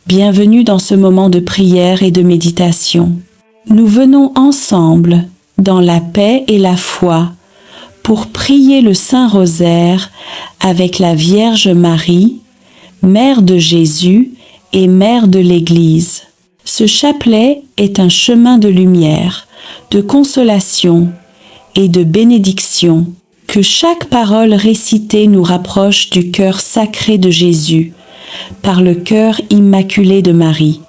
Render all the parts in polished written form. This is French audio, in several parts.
Bienvenue dans ce moment de prière et de méditation. Nous venons ensemble, dans la paix et la foi, pour prier le Saint-Rosaire avec la Vierge Marie, Mère de Jésus et Mère de l'Église. Ce chapelet est un chemin de lumière, de consolation et de bénédiction. Que chaque parole récitée nous rapproche du cœur sacré de Jésus, par le cœur immaculé de Marie.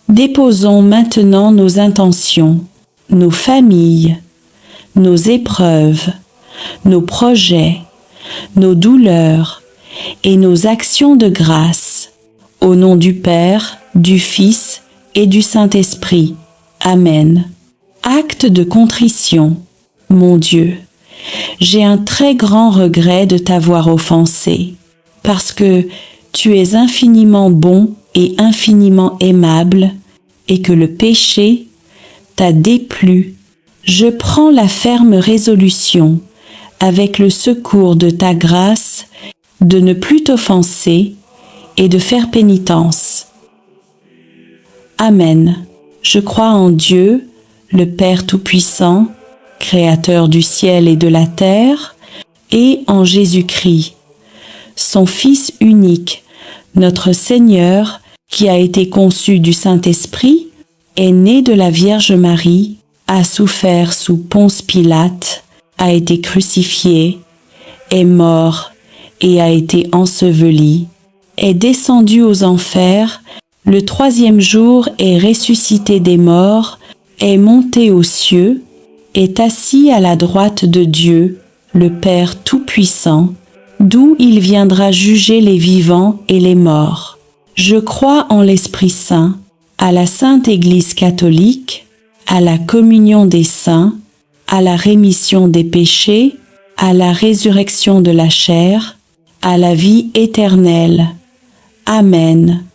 Déposons maintenant nos intentions, nos familles, nos épreuves, nos projets, nos douleurs et nos actions de grâce, au nom du Père, du Fils et du Saint-Esprit. Amen. Acte de contrition. Mon Dieu, j'ai un très grand regret de t'avoir offensé, parce que tu es infiniment bon et infiniment aimable, et que le péché t'a déplu. Je prends la ferme résolution, avec le secours de ta grâce, de ne plus t'offenser et de faire pénitence. Amen. Je crois en Dieu, le Père Tout-Puissant, Créateur du ciel et de la terre, et en Jésus-Christ, son Fils unique, notre Seigneur, qui a été conçu du Saint-Esprit, est né de la Vierge Marie, a souffert sous Ponce Pilate, a été crucifié, est mort et a été enseveli, est descendu aux enfers, le troisième jour est ressuscité des morts, est monté aux cieux, est assis à la droite de Dieu, le Père Tout-Puissant, d'où il viendra juger les vivants et les morts. Je crois en l'Esprit Saint, à la Sainte Église catholique, à la communion des saints, à la rémission des péchés, à la résurrection de la chair, à la vie éternelle. Amen.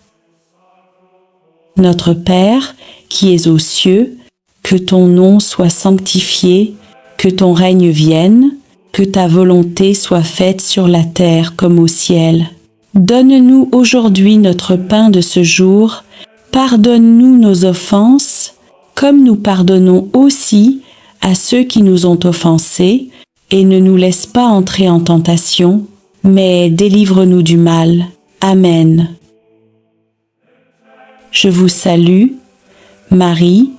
Notre Père, qui es aux cieux, que ton nom soit sanctifié, que ton règne vienne, que ta volonté soit faite sur la terre comme au ciel. Donne-nous aujourd'hui notre pain de ce jour, pardonne-nous nos offenses, comme nous pardonnons aussi à ceux qui nous ont offensés, et ne nous laisse pas entrer en tentation, mais délivre-nous du mal. Amen. Je vous salue, Marie,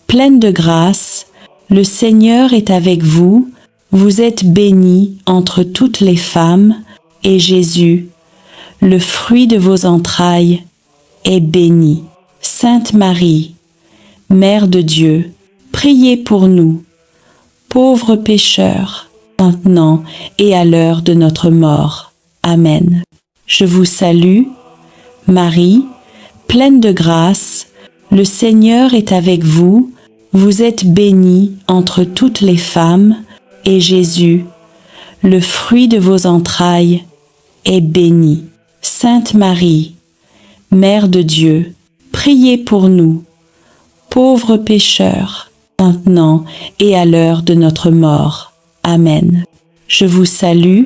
pleine de grâce, le Seigneur est avec vous, vous êtes bénie entre toutes les femmes, et Jésus, le fruit de vos entrailles, est béni. Sainte Marie, Mère de Dieu, priez pour nous, pauvres pécheurs, maintenant et à l'heure de notre mort. Amen. Je vous salue, Marie, pleine de grâce, le Seigneur est avec vous, vous êtes bénie entre toutes les femmes, et Jésus, le fruit de vos entrailles, est béni. Sainte Marie, Mère de Dieu, priez pour nous, pauvres pécheurs, maintenant et à l'heure de notre mort. Amen. Je vous salue,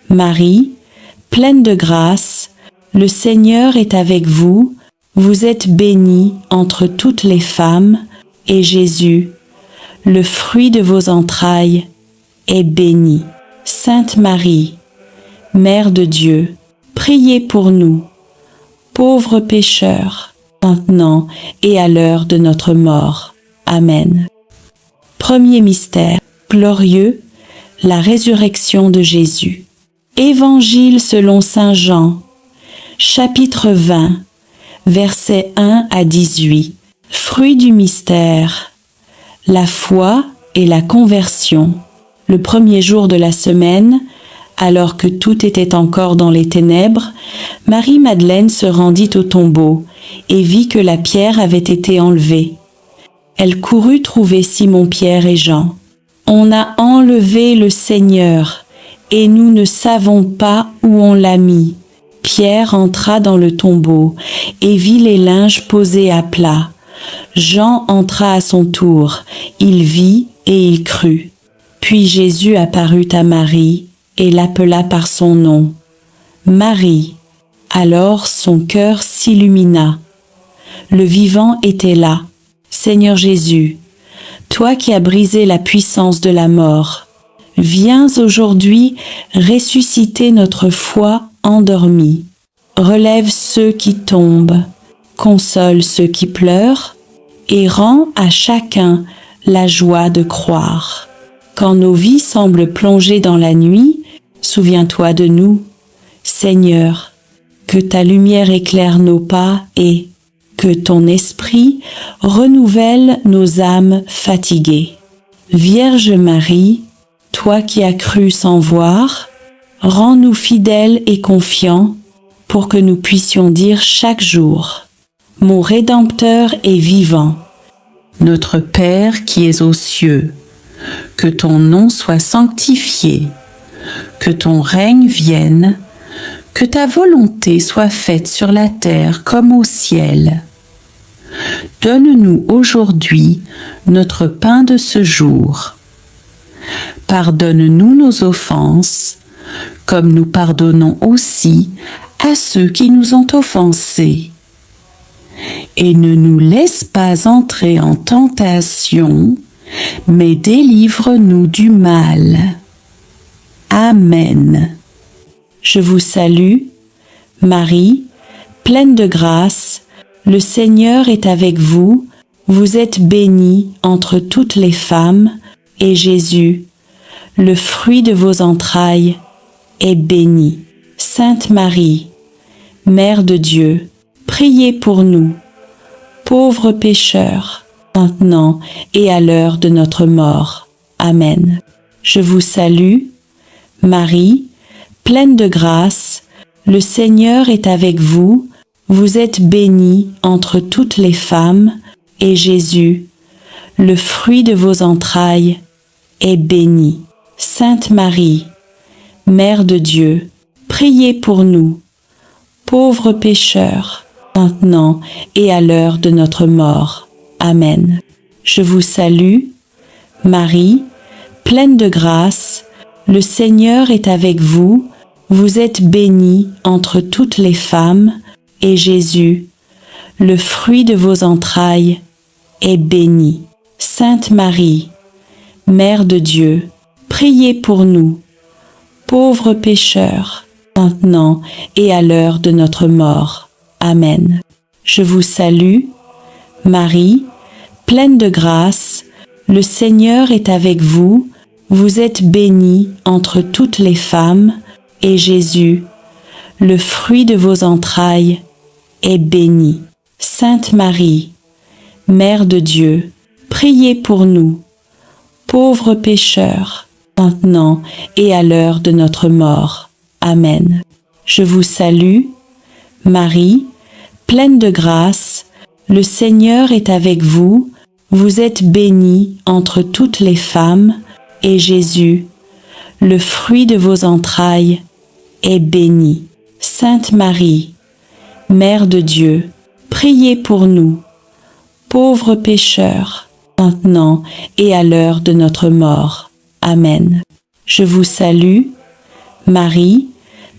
Marie, pleine de grâce, le Seigneur est avec vous, vous êtes bénie entre toutes les femmes, et Jésus, le fruit de vos entrailles, est béni. Sainte Marie, Mère de Dieu, priez pour nous, pauvres pécheurs, maintenant et à l'heure de notre mort. Amen. Premier mystère glorieux, la résurrection de Jésus. Évangile selon saint Jean, chapitre 20, versets 1 à 18. Fruit du mystère, la foi et la conversion. Le premier jour de la semaine, alors que tout était encore dans les ténèbres, Marie-Madeleine se rendit au tombeau et vit que la pierre avait été enlevée. Elle courut trouver Simon-Pierre et Jean. « On a enlevé le Seigneur, et nous ne savons pas où on l'a mis. » Pierre entra dans le tombeau et vit les linges posés à plat. Jean entra à son tour, il vit et il crut. Puis Jésus apparut à Marie et l'appela par son nom. « Marie !» Alors son cœur s'illumina le vivant était là. Seigneur Jésus, toi qui as brisé la puissance de la mort, viens aujourd'hui ressusciter notre foi endormie. Relève ceux qui tombent, console ceux qui pleurent, et rends à chacun la joie de croire. Quand nos vies semblent plongées dans la nuit, souviens-toi de nous. Seigneur, que ta lumière éclaire nos pas et que ton esprit renouvelle nos âmes fatiguées. Vierge Marie, toi qui as cru sans voir, rends-nous fidèles et confiants pour que nous puissions dire chaque jour: mon Rédempteur est vivant. Notre Père qui es aux cieux, que ton nom soit sanctifié, que ton règne vienne, que ta volonté soit faite sur la terre comme au ciel. Donne-nous aujourd'hui notre pain de ce jour. Pardonne-nous nos offenses, comme nous pardonnons aussi à ceux qui nous ont offensés. Et ne nous laisse pas entrer en tentation, mais délivre-nous du mal. Amen. Je vous salue, Marie, pleine de grâce, le Seigneur est avec vous, vous êtes bénie entre toutes les femmes, et Jésus, le fruit de vos entrailles, est béni. Sainte Marie, Mère de Dieu, priez pour nous, pauvres pécheurs, maintenant et à l'heure de notre mort. Amen. Je vous salue, Marie, pleine de grâce, le Seigneur est avec vous, vous êtes bénie entre toutes les femmes, et Jésus, le fruit de vos entrailles, est béni. Sainte Marie, Mère de Dieu, priez pour nous, pauvres pécheurs, maintenant et à l'heure de notre mort. Amen. Je vous salue, Marie, pleine de grâce, le Seigneur est avec vous, vous êtes bénie entre toutes les femmes, et Jésus, le fruit de vos entrailles, est béni. Sainte Marie, Mère de Dieu, priez pour nous, pauvres pécheurs, maintenant et à l'heure de notre mort. Amen. Je vous salue, Marie, pleine de grâce, le Seigneur est avec vous, vous êtes bénie entre toutes les femmes, et Jésus, le fruit de vos entrailles, est béni. Sainte Marie, Mère de Dieu, priez pour nous, pauvres pécheurs, maintenant et à l'heure de notre mort. Amen. Je vous salue, Marie, pleine de grâce, le Seigneur est avec vous, vous êtes bénie entre toutes les femmes, et Jésus, le fruit de vos entrailles, est béni. Sainte Marie, Mère de Dieu, priez pour nous, pauvres pécheurs, maintenant et à l'heure de notre mort. Amen. Je vous salue, Marie,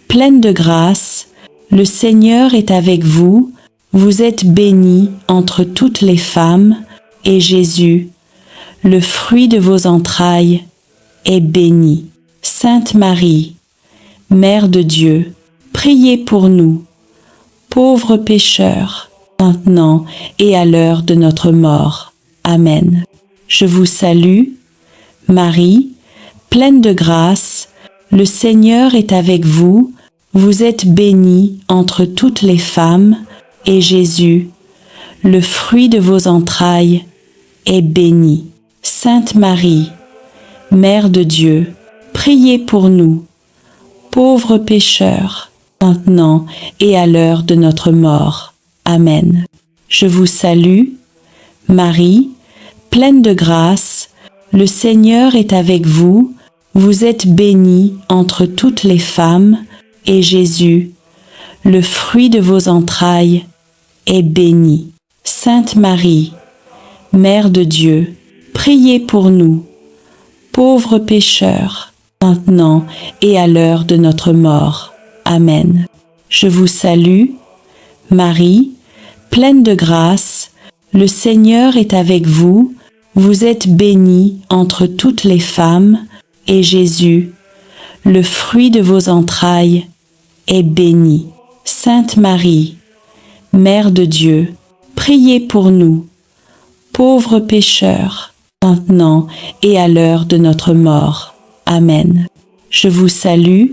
pleine de grâce, le Seigneur est avec vous, vous êtes bénie entre toutes les femmes, et Jésus, le fruit de vos entrailles, est béni. Sainte Marie, Mère de Dieu, priez pour nous, pauvres pécheurs, maintenant et à l'heure de notre mort. Amen. Je vous salue, Marie, pleine de grâce, le Seigneur est avec vous, vous êtes bénie entre toutes les femmes, et Jésus, le fruit de vos entrailles, est béni. Sainte Marie, Mère de Dieu, priez pour nous, pauvres pécheurs, maintenant et à l'heure de notre mort. Amen. Je vous salue, Marie, pleine de grâce, le Seigneur est avec vous, vous êtes bénie entre toutes les femmes, et Jésus, le fruit de vos entrailles, est béni. Sainte Marie, Mère de Dieu, priez pour nous, pauvres pécheurs, maintenant et à l'heure de notre mort. Amen. Je vous salue, Marie, pleine de grâce, le Seigneur est avec vous, vous êtes bénie entre toutes les femmes, et Jésus, le fruit de vos entrailles, est béni. Sainte Marie, Mère de Dieu, priez pour nous, pauvres pécheurs, maintenant et à l'heure de notre mort. Amen. Je vous salue,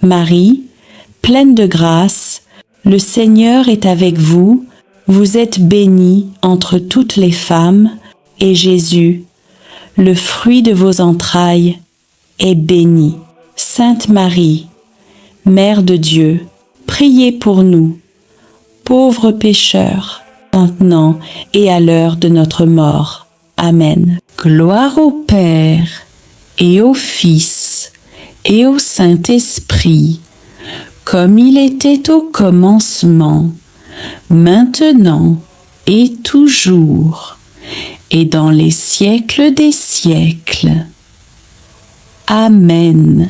Marie, pleine de grâce, le Seigneur est avec vous, vous êtes bénie entre toutes les femmes, et Jésus, le fruit de vos entrailles, est béni. Sainte Marie, Mère de Dieu, priez pour nous, pauvres pécheurs, maintenant et à l'heure de notre mort. Amen. Gloire au Père, et au Fils, et au Saint-Esprit, comme il était au commencement, maintenant et toujours, et dans les siècles des siècles. Amen.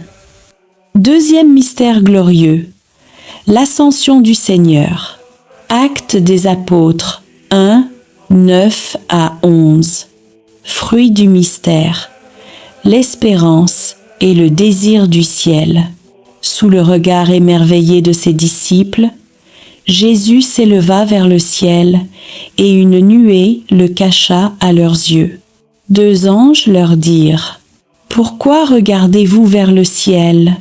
Deuxième mystère glorieux, l'ascension du Seigneur. Actes des apôtres 1, 9 à 11. Fruit du mystère, l'espérance et le désir du ciel. Sous le regard émerveillé de ses disciples, Jésus s'éleva vers le ciel et une nuée le cacha à leurs yeux. Deux anges leur dirent : « Pourquoi regardez-vous vers le ciel ?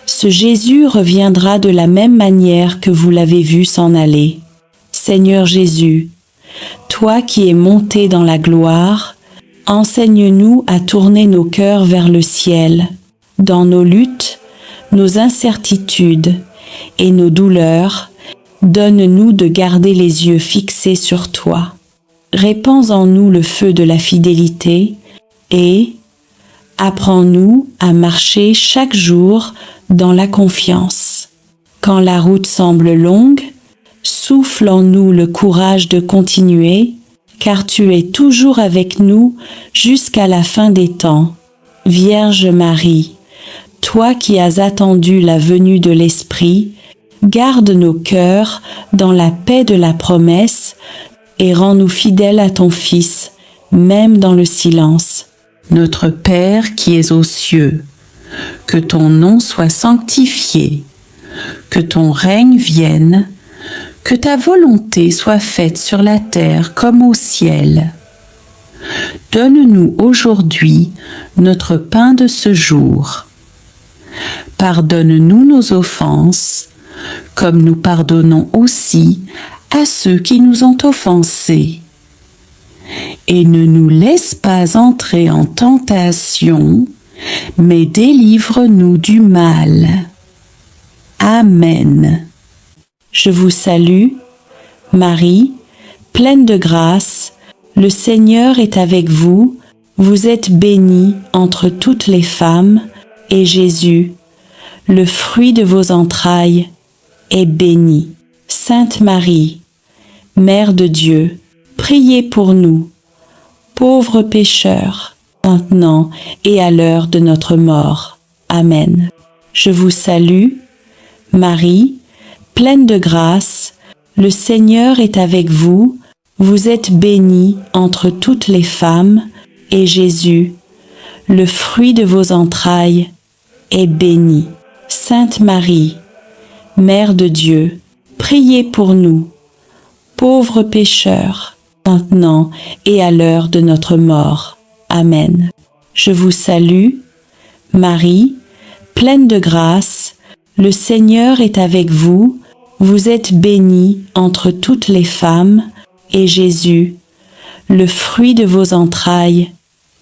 Ce Jésus reviendra de la même manière que vous l'avez vu s'en aller. Seigneur Jésus, toi qui es monté dans la gloire, enseigne-nous à tourner nos cœurs vers le ciel, dans nos luttes, nos incertitudes et nos douleurs. Donne-nous de garder les yeux fixés sur toi. Répands en nous le feu de la fidélité et apprends-nous à marcher chaque jour dans la confiance. Quand la route semble longue, souffle en nous le courage de continuer, car tu es toujours avec nous jusqu'à la fin des temps. Vierge Marie, toi qui as attendu la venue de l'Esprit, garde nos cœurs dans la paix de la promesse et rends-nous fidèles à ton Fils, même dans le silence. Notre Père qui es aux cieux, que ton nom soit sanctifié, que ton règne vienne, que ta volonté soit faite sur la terre comme au ciel. Donne-nous aujourd'hui notre pain de ce jour. Pardonne-nous nos offenses, comme nous pardonnons aussi à ceux qui nous ont offensés. Et ne nous laisse pas entrer en tentation, mais délivre-nous du mal. Amen. Je vous salue, Marie, pleine de grâce, le Seigneur est avec vous, vous êtes bénie entre toutes les femmes, et Jésus, le fruit de vos entrailles, est béni. Sainte Marie, Mère de Dieu, priez pour nous, pauvres pécheurs, maintenant et à l'heure de notre mort. Amen. Je vous salue, Marie, pleine de grâce, le Seigneur est avec vous, vous êtes bénie entre toutes les femmes, et Jésus, le fruit de vos entrailles, est béni. Sainte Marie, Mère de Dieu, priez pour nous, pauvres pécheurs, maintenant et à l'heure de notre mort. Amen. Je vous salue, Marie, pleine de grâce, le Seigneur est avec vous, vous êtes bénie entre toutes les femmes, et Jésus, le fruit de vos entrailles,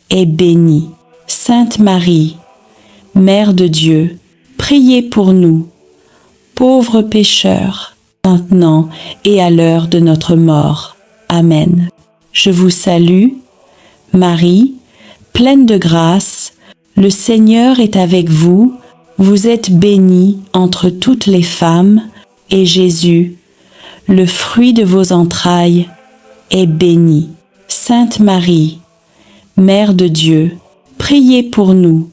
est béni. Sainte Marie, Mère de Dieu, priez pour nous, pauvres pécheurs, maintenant et à l'heure de notre mort. Amen. Je vous salue, Marie, pleine de grâce, le Seigneur est avec vous, vous êtes bénie entre toutes les femmes, et Jésus, le fruit de vos entrailles, est béni. Sainte Marie, Mère de Dieu, priez pour nous,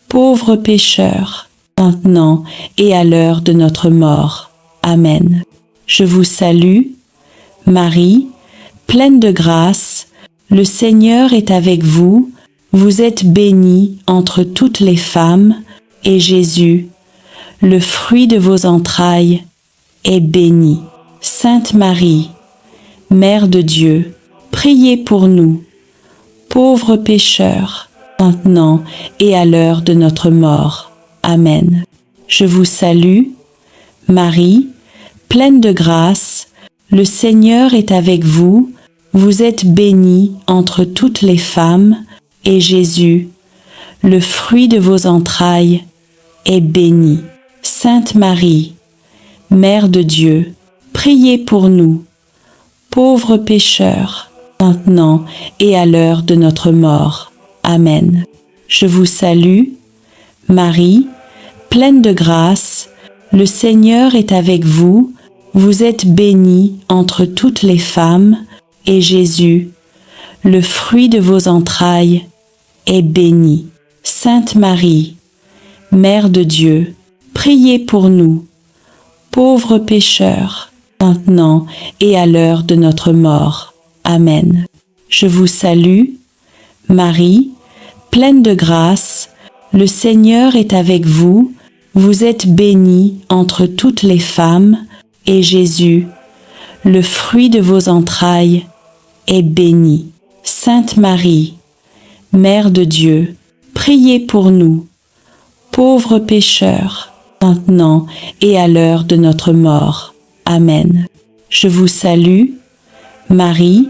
pauvres pécheurs, maintenant et à l'heure de notre mort. Amen. Je vous salue, Marie, pleine de grâce, le Seigneur est avec vous, vous êtes bénie entre toutes les femmes, et Jésus, le fruit de vos entrailles, est béni. Sainte Marie, Mère de Dieu, priez pour nous, pauvres pécheurs, maintenant et à l'heure de notre mort. Amen. Je vous salue, Marie, pleine de grâce, le Seigneur est avec vous, vous êtes bénie entre toutes les femmes, et Jésus, le fruit de vos entrailles, est béni. Sainte Marie, Mère de Dieu, priez pour nous, pauvres pécheurs, maintenant et à l'heure de notre mort. Amen. Je vous salue, Marie, pleine de grâce, le Seigneur est avec vous, vous êtes bénie entre toutes les femmes, et Jésus, le fruit de vos entrailles, est béni. Sainte Marie, Mère de Dieu, priez pour nous, pauvres pécheurs, maintenant et à l'heure de notre mort. Amen. Je vous salue, Marie, pleine de grâce, le Seigneur est avec vous, vous êtes bénie entre toutes les femmes, et Jésus, le fruit de vos entrailles, est béni. Sainte Marie, Mère de Dieu, priez pour nous, pauvres pécheurs, maintenant et à l'heure de notre mort. Amen. Je vous salue, Marie,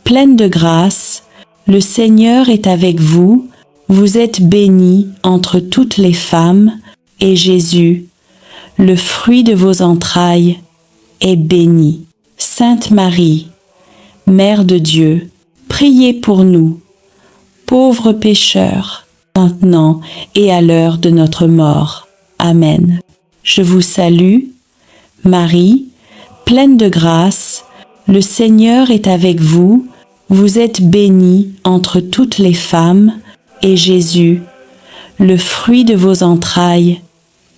pleine de grâce, le Seigneur est avec vous, vous êtes bénie entre toutes les femmes, et Jésus, le fruit de vos entrailles, est béni. Sainte Marie, Mère de Dieu, priez pour nous, pauvres pécheurs, maintenant et à l'heure de notre mort. Amen. Je vous salue, Marie, pleine de grâce, le Seigneur est avec vous, vous êtes bénie entre toutes les femmes, et Jésus, le fruit de vos entrailles,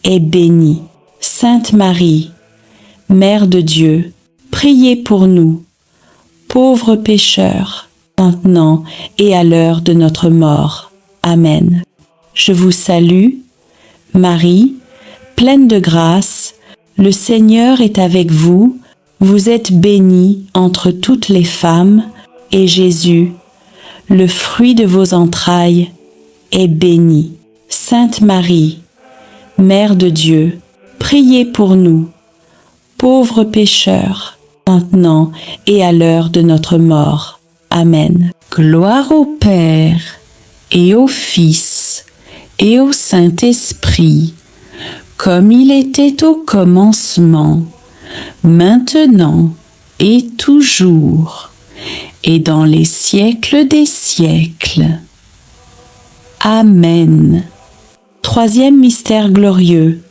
est béni. Sainte Marie, Mère de Dieu, priez pour nous, pauvres pécheurs, maintenant et à l'heure de notre mort. Amen. Je vous salue, Marie, pleine de grâce, le Seigneur est avec vous, vous êtes bénie entre toutes les femmes, et Jésus, le fruit de vos entrailles, est béni. Sainte Marie, Mère de Dieu, priez pour nous, pauvres pécheurs, maintenant et à l'heure de notre mort. Amen. Gloire au Père, et au Fils, et au Saint-Esprit, comme il était au commencement, maintenant et toujours, et dans les siècles des siècles. Amen. Troisième mystère glorieux,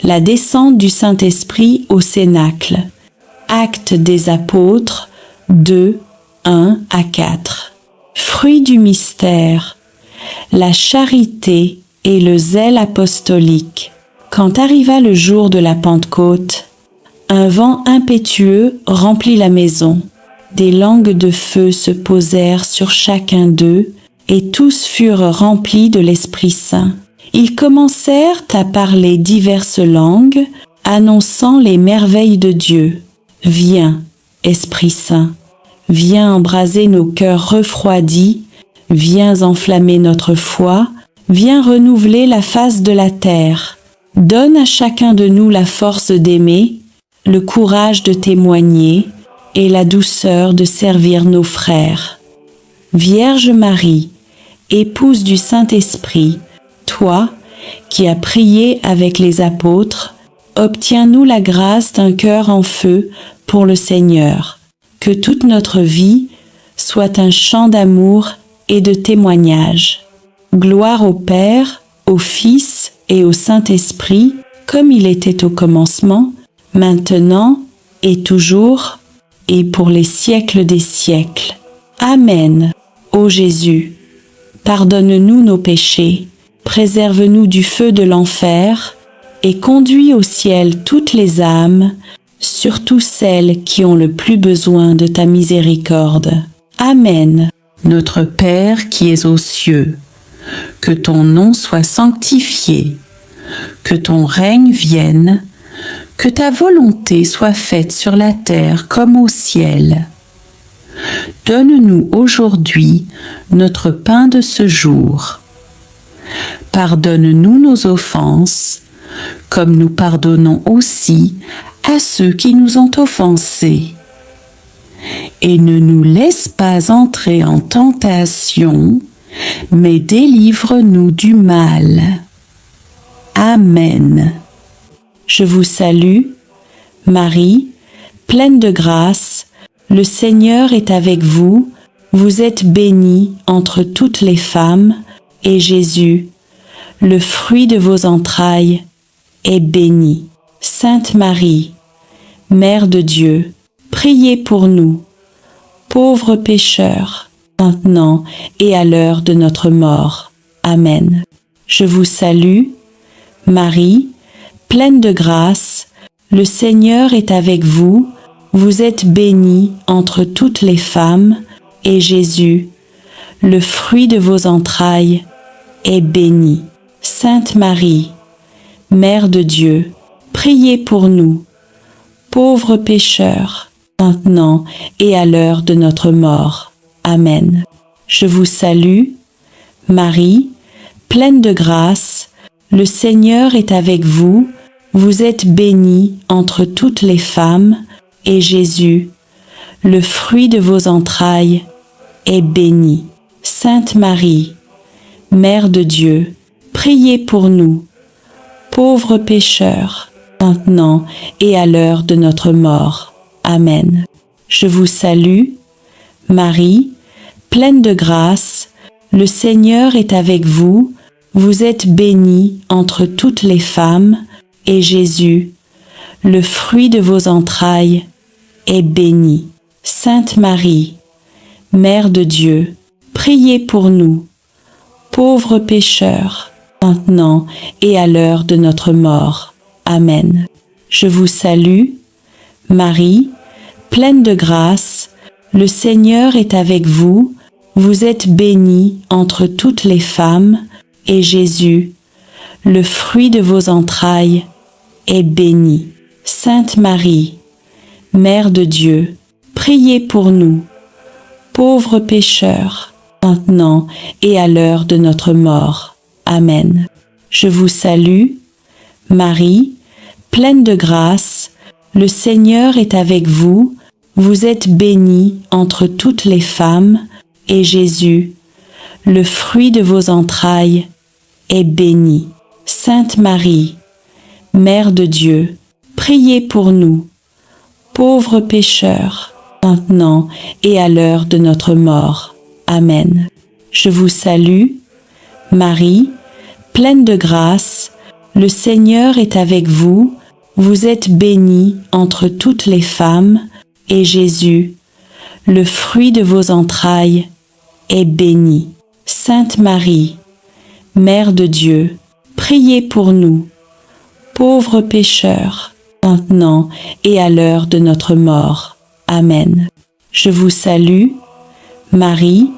la descente du Saint-Esprit au Cénacle. Actes des Apôtres 2, 1 à 4. Fruit du mystère, la charité et le zèle apostolique. Quand arriva le jour de la Pentecôte, un vent impétueux remplit la maison. Des langues de feu se posèrent sur chacun d'eux, et tous furent remplis de l'Esprit Saint. Ils commencèrent à parler diverses langues, annonçant les merveilles de Dieu. Viens, Esprit Saint, viens embraser nos cœurs refroidis, viens enflammer notre foi, viens renouveler la face de la terre. Donne à chacun de nous la force d'aimer, le courage de témoigner et la douceur de servir nos frères. Vierge Marie, épouse du Saint-Esprit, toi, qui as prié avec les apôtres, obtiens-nous la grâce d'un cœur en feu pour le Seigneur. Que toute notre vie soit un chant d'amour et de témoignage. Gloire au Père, au Fils et au Saint-Esprit, comme il était au commencement, maintenant et toujours, et pour les siècles des siècles. Amen. Ô Jésus, pardonne-nous nos péchés, préserve-nous du feu de l'enfer, et conduis au ciel toutes les âmes, surtout celles qui ont le plus besoin de ta miséricorde. Amen. Notre Père qui es aux cieux, que ton nom soit sanctifié, que ton règne vienne, que ta volonté soit faite sur la terre comme au ciel. Donne-nous aujourd'hui notre pain de ce jour. Pardonne-nous nos offenses, comme nous pardonnons aussi à ceux qui nous ont offensés. Et ne nous laisse pas entrer en tentation, mais délivre-nous du mal. Amen. Je vous salue, Marie, pleine de grâce, le Seigneur est avec vous, vous êtes bénie entre toutes les femmes, et Jésus, le fruit de vos entrailles, est béni. Sainte Marie, Mère de Dieu, priez pour nous, pauvres pécheurs, maintenant et à l'heure de notre mort. Amen. Je vous salue, Marie, pleine de grâce, le Seigneur est avec vous, vous êtes bénie entre toutes les femmes, et Jésus, le fruit de vos entrailles, est béni. Sainte Marie, Mère de Dieu, priez pour nous, pauvres pécheurs, maintenant et à l'heure de notre mort. Amen. Je vous salue, Marie, pleine de grâce, le Seigneur est avec vous, vous êtes bénie entre toutes les femmes, et Jésus, le fruit de vos entrailles, est béni. Sainte Marie, Mère de Dieu, priez pour nous, pauvres pécheurs, maintenant et à l'heure de notre mort. Amen. Je vous salue, Marie, pleine de grâce, le Seigneur est avec vous, vous êtes bénie entre toutes les femmes, et Jésus, le fruit de vos entrailles, est béni. Sainte Marie, Mère de Dieu, priez pour nous, pauvres pécheurs, maintenant et à l'heure de notre mort. Amen. Je vous salue, Marie, pleine de grâce, le Seigneur est avec vous, vous êtes bénie entre toutes les femmes, et Jésus, le fruit de vos entrailles, est béni. Sainte Marie, Mère de Dieu, priez pour nous, pauvres pécheurs, maintenant et à l'heure de notre mort. Amen. Je vous salue, Marie, pleine de grâce, le Seigneur est avec vous, vous êtes bénie entre toutes les femmes, et Jésus, le fruit de vos entrailles, est béni. Sainte Marie, Mère de Dieu, priez pour nous, pauvres pécheurs, maintenant et à l'heure de notre mort. Amen. Je vous salue, Marie, pleine de grâce, le Seigneur est avec vous, vous êtes bénie entre toutes les femmes, et Jésus, le fruit de vos entrailles, est béni. Sainte Marie, Mère de Dieu, priez pour nous, pauvres pécheurs, maintenant et à l'heure de notre mort. Amen. Je vous salue, Marie,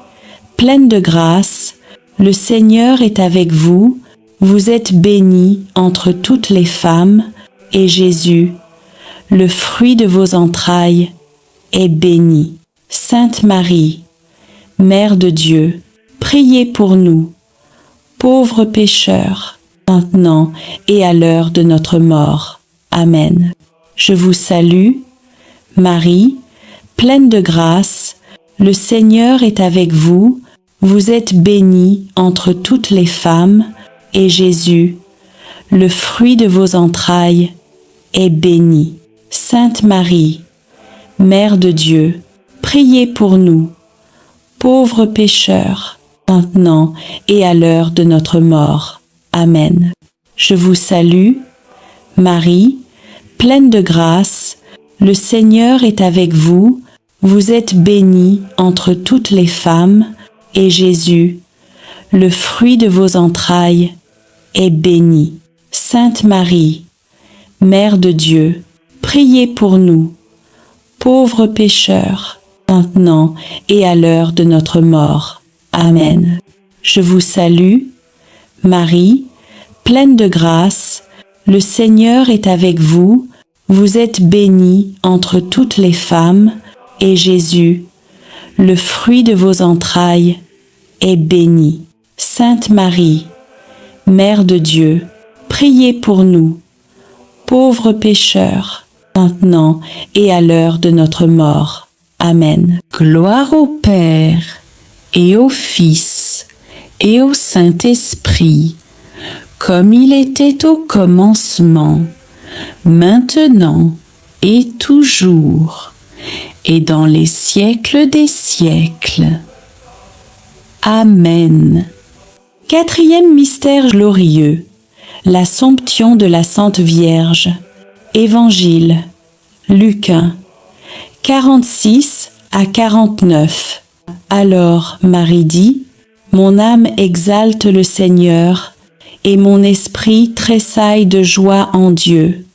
pleine de grâce, le Seigneur est avec vous, vous êtes bénie entre toutes les femmes, et Jésus, le fruit de vos entrailles, est béni. Sainte Marie, Mère de Dieu, priez pour nous, pauvres pécheurs, maintenant et à l'heure de notre mort. Amen. Je vous salue, Marie, pleine de grâce, le Seigneur est avec vous, vous êtes bénie entre toutes les femmes, et Jésus, le fruit de vos entrailles, est béni. Sainte Marie, Mère de Dieu, priez pour nous, pauvres pécheurs, maintenant et à l'heure de notre mort. Amen. Je vous salue, Marie, pleine de grâce, le Seigneur est avec vous, vous êtes bénie entre toutes les femmes, et Jésus, le fruit de vos entrailles, est béni. Sainte Marie, Mère de Dieu, priez pour nous, pauvres pécheurs, maintenant et à l'heure de notre mort. Amen. Je vous salue, Marie, pleine de grâce, le Seigneur est avec vous, vous êtes bénie entre toutes les femmes, et Jésus, le fruit de vos entrailles, est béni. Sainte Marie, Mère de Dieu, priez pour nous, pauvres pécheurs, maintenant et à l'heure de notre mort. Amen. Gloire au Père, et au Fils, et au Saint-Esprit, comme il était au commencement, maintenant et toujours, et dans les siècles des siècles. Amen. Quatrième mystère glorieux, l'Assomption de la Sainte Vierge. Évangile, Luc 1, 46 à 49. Alors Marie dit, « Mon âme exalte le Seigneur, et mon esprit tressaille de joie en Dieu,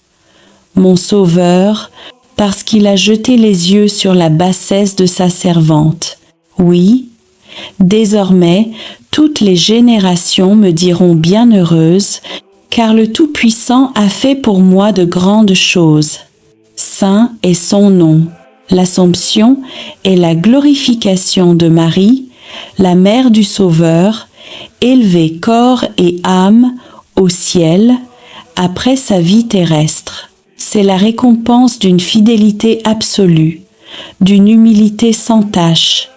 mon Sauveur, parce qu'il a jeté les yeux sur la bassesse de sa servante. Oui, désormais, toutes les générations me diront bienheureuse, car le Tout-Puissant a fait pour moi de grandes choses. Saint est son nom. » L'Assomption est la glorification de Marie, la mère du Sauveur, élevée corps et âme au ciel après sa vie terrestre. C'est la récompense d'une fidélité absolue, d'une humilité sans tache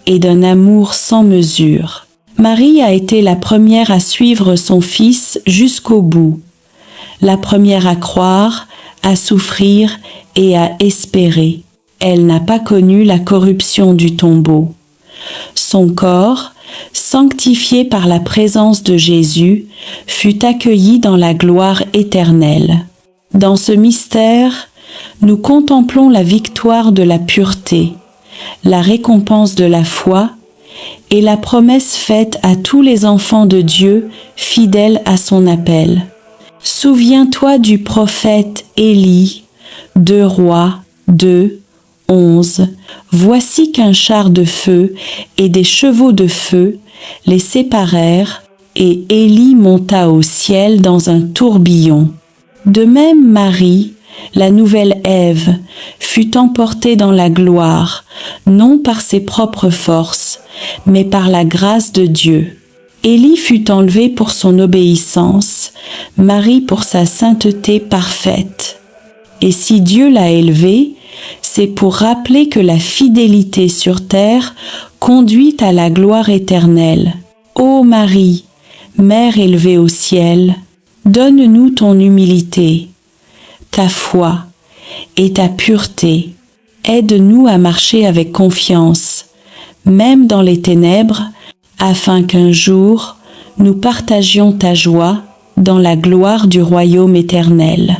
et d'un amour sans mesure. Marie a été la première à suivre son Fils jusqu'au bout, la première à croire, à souffrir et à espérer. Elle n'a pas connu la corruption du tombeau. Son corps, sanctifié par la présence de Jésus, fut accueilli dans la gloire éternelle. Dans ce mystère, nous contemplons la victoire de la pureté, la récompense de la foi et la promesse faite à tous les enfants de Dieu fidèles à son appel. Souviens-toi du prophète Élie, 2 Rois 2, 11. Voici qu'un char de feu et des chevaux de feu les séparèrent, et Élie monta au ciel dans un tourbillon. De même Marie, la nouvelle Ève, fut emportée dans la gloire, non par ses propres forces, mais par la grâce de Dieu. Élie fut enlevé pour son obéissance, Marie pour sa sainteté parfaite. Et si Dieu l'a élevée, c'est pour rappeler que la fidélité sur terre conduit à la gloire éternelle. Ô Marie, Mère élevée au ciel, donne-nous ton humilité, ta foi et ta pureté. Aide-nous à marcher avec confiance, même dans les ténèbres, afin qu'un jour nous partagions ta joie dans la gloire du royaume éternel.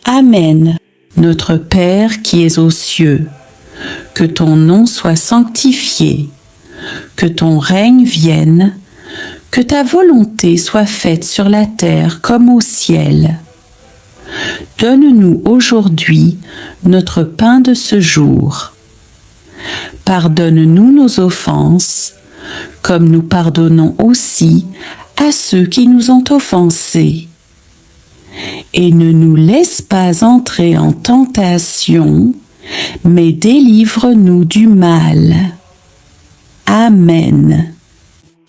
Amen. Notre Père qui es aux cieux, que ton nom soit sanctifié, que ton règne vienne, que ta volonté soit faite sur la terre comme au ciel. Donne-nous aujourd'hui notre pain de ce jour. Pardonne-nous nos offenses, comme nous pardonnons aussi à ceux qui nous ont offensés. Et ne nous laisse pas entrer en tentation, mais délivre-nous du mal. Amen.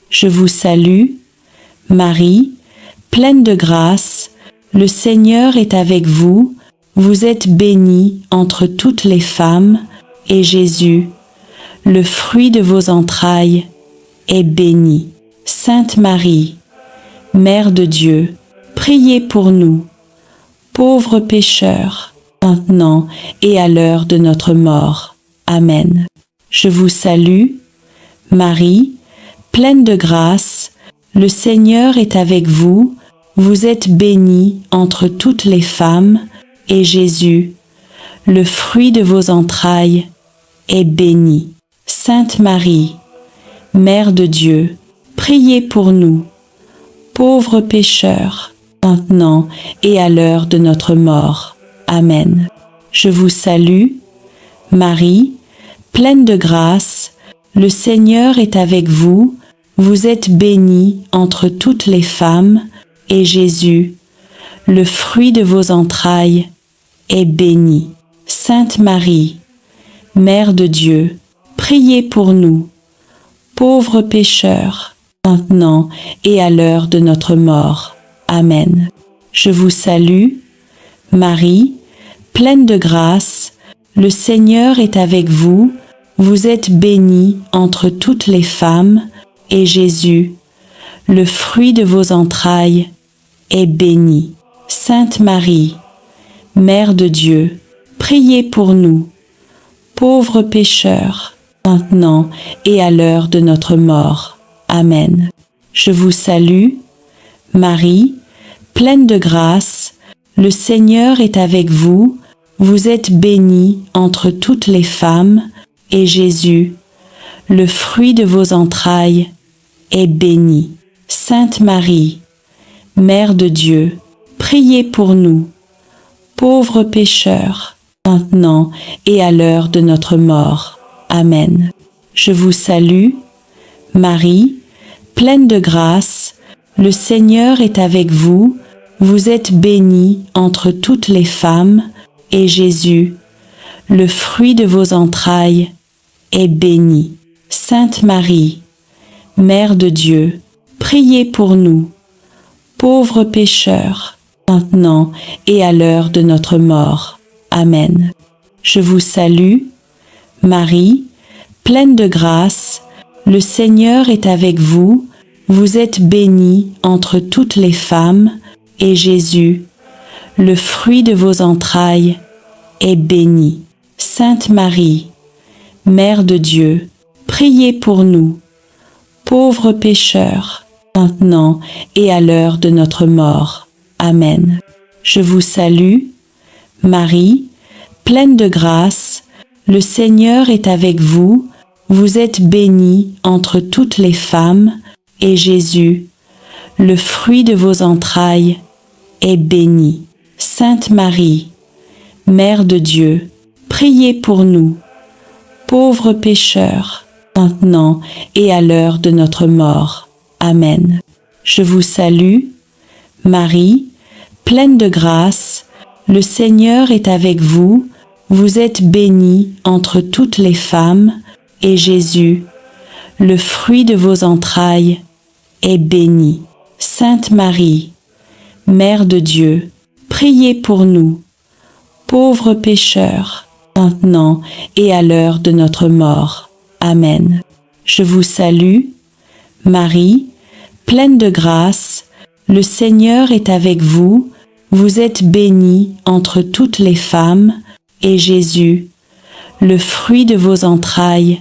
Je vous salue, Marie, pleine de grâce, le Seigneur est avec vous, vous êtes bénie entre toutes les femmes, et Jésus, le fruit de vos entrailles, est béni. Sainte Marie, Mère de Dieu, priez pour nous, pauvres pécheurs, maintenant et à l'heure de notre mort. Amen. Je vous salue, Marie, pleine de grâce, le Seigneur est avec vous, vous êtes bénie entre toutes les femmes, et Jésus, le fruit de vos entrailles, est béni. Sainte Marie, Mère de Dieu, priez pour nous, pauvres pécheurs, maintenant et à l'heure de notre mort. Amen. Je vous salue, Marie, pleine de grâce, le Seigneur est avec vous. Vous êtes bénie entre toutes les femmes, et Jésus, le fruit de vos entrailles, est béni. Sainte Marie, Mère de Dieu, priez pour nous, pauvres pécheurs, maintenant et à l'heure de notre mort. Amen. Je vous salue, Marie, pleine de grâce, le Seigneur est avec vous. Vous êtes bénie entre toutes les femmes, et Jésus, le fruit de vos entrailles, est béni. Sainte Marie, Mère de Dieu, priez pour nous, pauvres pécheurs, maintenant et à l'heure de notre mort. Amen. Je vous salue, Marie, pleine de grâce, le Seigneur est avec vous. Vous êtes bénie entre toutes les femmes, et Jésus, le fruit de vos entrailles, est béni. Sainte Marie, Mère de Dieu, priez pour nous, pauvres pécheurs, maintenant et à l'heure de notre mort. Amen. Je vous salue, Marie, pleine de grâce, le Seigneur est avec vous. Vous êtes bénie entre toutes les femmes, et Jésus, le fruit de vos entrailles, est béni. Sainte Marie, Mère de Dieu, priez pour nous, pauvres pécheurs, maintenant et à l'heure de notre mort. Amen. Je vous salue, Marie, pleine de grâce, le Seigneur est avec vous. Vous êtes bénie entre toutes les femmes, et Jésus, le fruit de vos entrailles, est béni. Sainte Marie, Mère de Dieu, priez pour nous, pauvres pécheurs, maintenant et à l'heure de notre mort. Amen. Je vous salue, Marie, pleine de grâce, le Seigneur est avec vous. Vous êtes bénie entre toutes les femmes, et Jésus, le fruit de vos entrailles, est béni. Sainte Marie, Mère de Dieu, priez pour nous, pauvres pécheurs, maintenant et à l'heure de notre mort. Amen. Je vous salue, Marie, pleine de grâce, le Seigneur est avec vous. Vous êtes bénie entre toutes les femmes, et Jésus, le fruit de vos entrailles, est béni. Sainte Marie, Mère de Dieu, priez pour nous, pauvres pécheurs, maintenant et à l'heure de notre mort. Amen. Je vous salue, Marie, pleine de grâce, le Seigneur est avec vous. Vous êtes bénie entre toutes les femmes, et Jésus, le fruit de vos entrailles,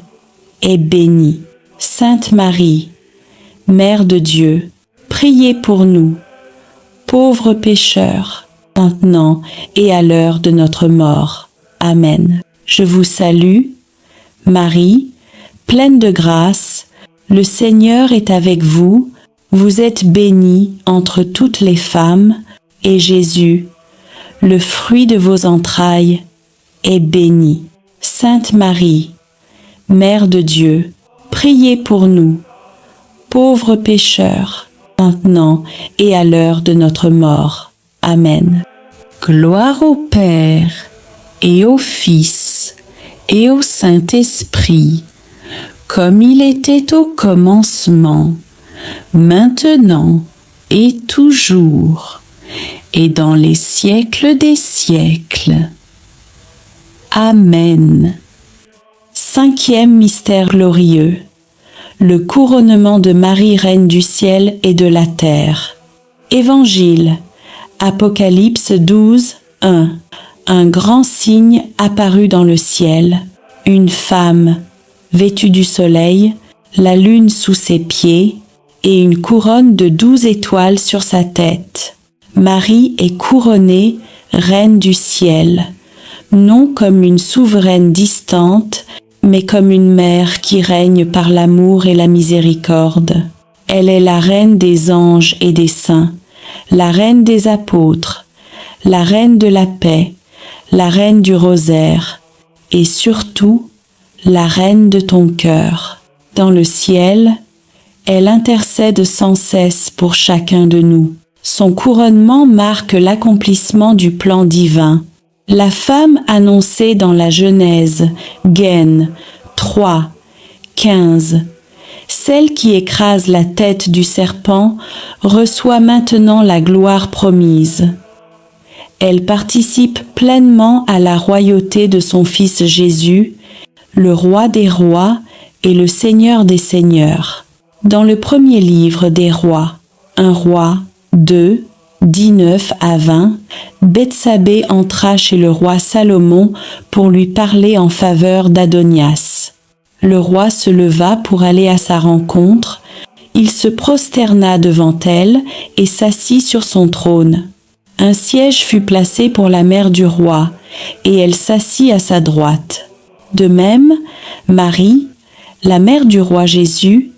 est béni. Sainte Marie, Mère de Dieu, priez pour nous, pauvres pécheurs, maintenant et à l'heure de notre mort. Amen. Je vous salue, Marie, pleine de grâce, le Seigneur est avec vous. Vous êtes bénie entre toutes les femmes, et Jésus, le fruit de vos entrailles, est béni. Sainte Marie, Mère de Dieu, priez pour nous, pauvres pécheurs, maintenant et à l'heure de notre mort. Amen. Gloire au Père, et au Fils, et au Saint-Esprit, comme il était au commencement, maintenant et toujours, et dans les siècles des siècles. Amen. Cinquième mystère glorieux, le couronnement de Marie, Reine du ciel et de la terre. Évangile, Apocalypse 12, 1. Un grand signe apparut dans le ciel, une femme, vêtue du soleil, la lune sous ses pieds, et une couronne de 12 étoiles sur sa tête. Marie est couronnée Reine du ciel, non comme une souveraine distante, mais comme une mère qui règne par l'amour et la miséricorde. Elle est la reine des anges et des saints, la reine des apôtres, la reine de la paix, la reine du rosaire, et surtout la reine de ton cœur. Dans le ciel, elle intercède sans cesse pour chacun de nous. Son couronnement marque l'accomplissement du plan divin. La femme annoncée dans la Genèse, Gen 3, 15. Celle qui écrase la tête du serpent reçoit maintenant la gloire promise. Elle participe pleinement à la royauté de son Fils Jésus, le Roi des rois et le Seigneur des seigneurs. Dans le premier livre des rois, 1 Roi 2, 19 à 20, Bethsabée entra chez le roi Salomon pour lui parler en faveur d'Adonias. Le roi se leva pour aller à sa rencontre. Il se prosterna devant elle et s'assit sur son trône. Un siège fut placé pour la mère du roi, et elle s'assit à sa droite. De même, Marie, la mère du roi Jésus,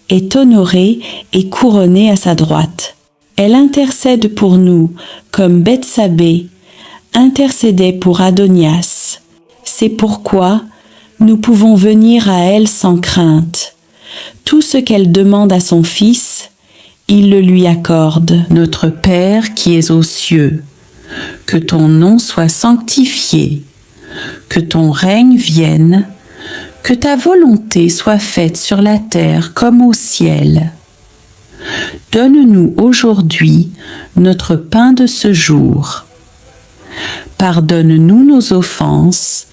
est honorée et couronnée à sa droite. Elle intercède pour nous, comme Bethsabée intercédait pour Adonias. C'est pourquoi nous pouvons venir à elle sans crainte. Tout ce qu'elle demande à son Fils, il le lui accorde. Notre Père qui es aux cieux, que ton nom soit sanctifié, que ton règne vienne, que ta volonté soit faite sur la terre comme au ciel. Donne-nous aujourd'hui notre pain de ce jour. Pardonne-nous nos offenses,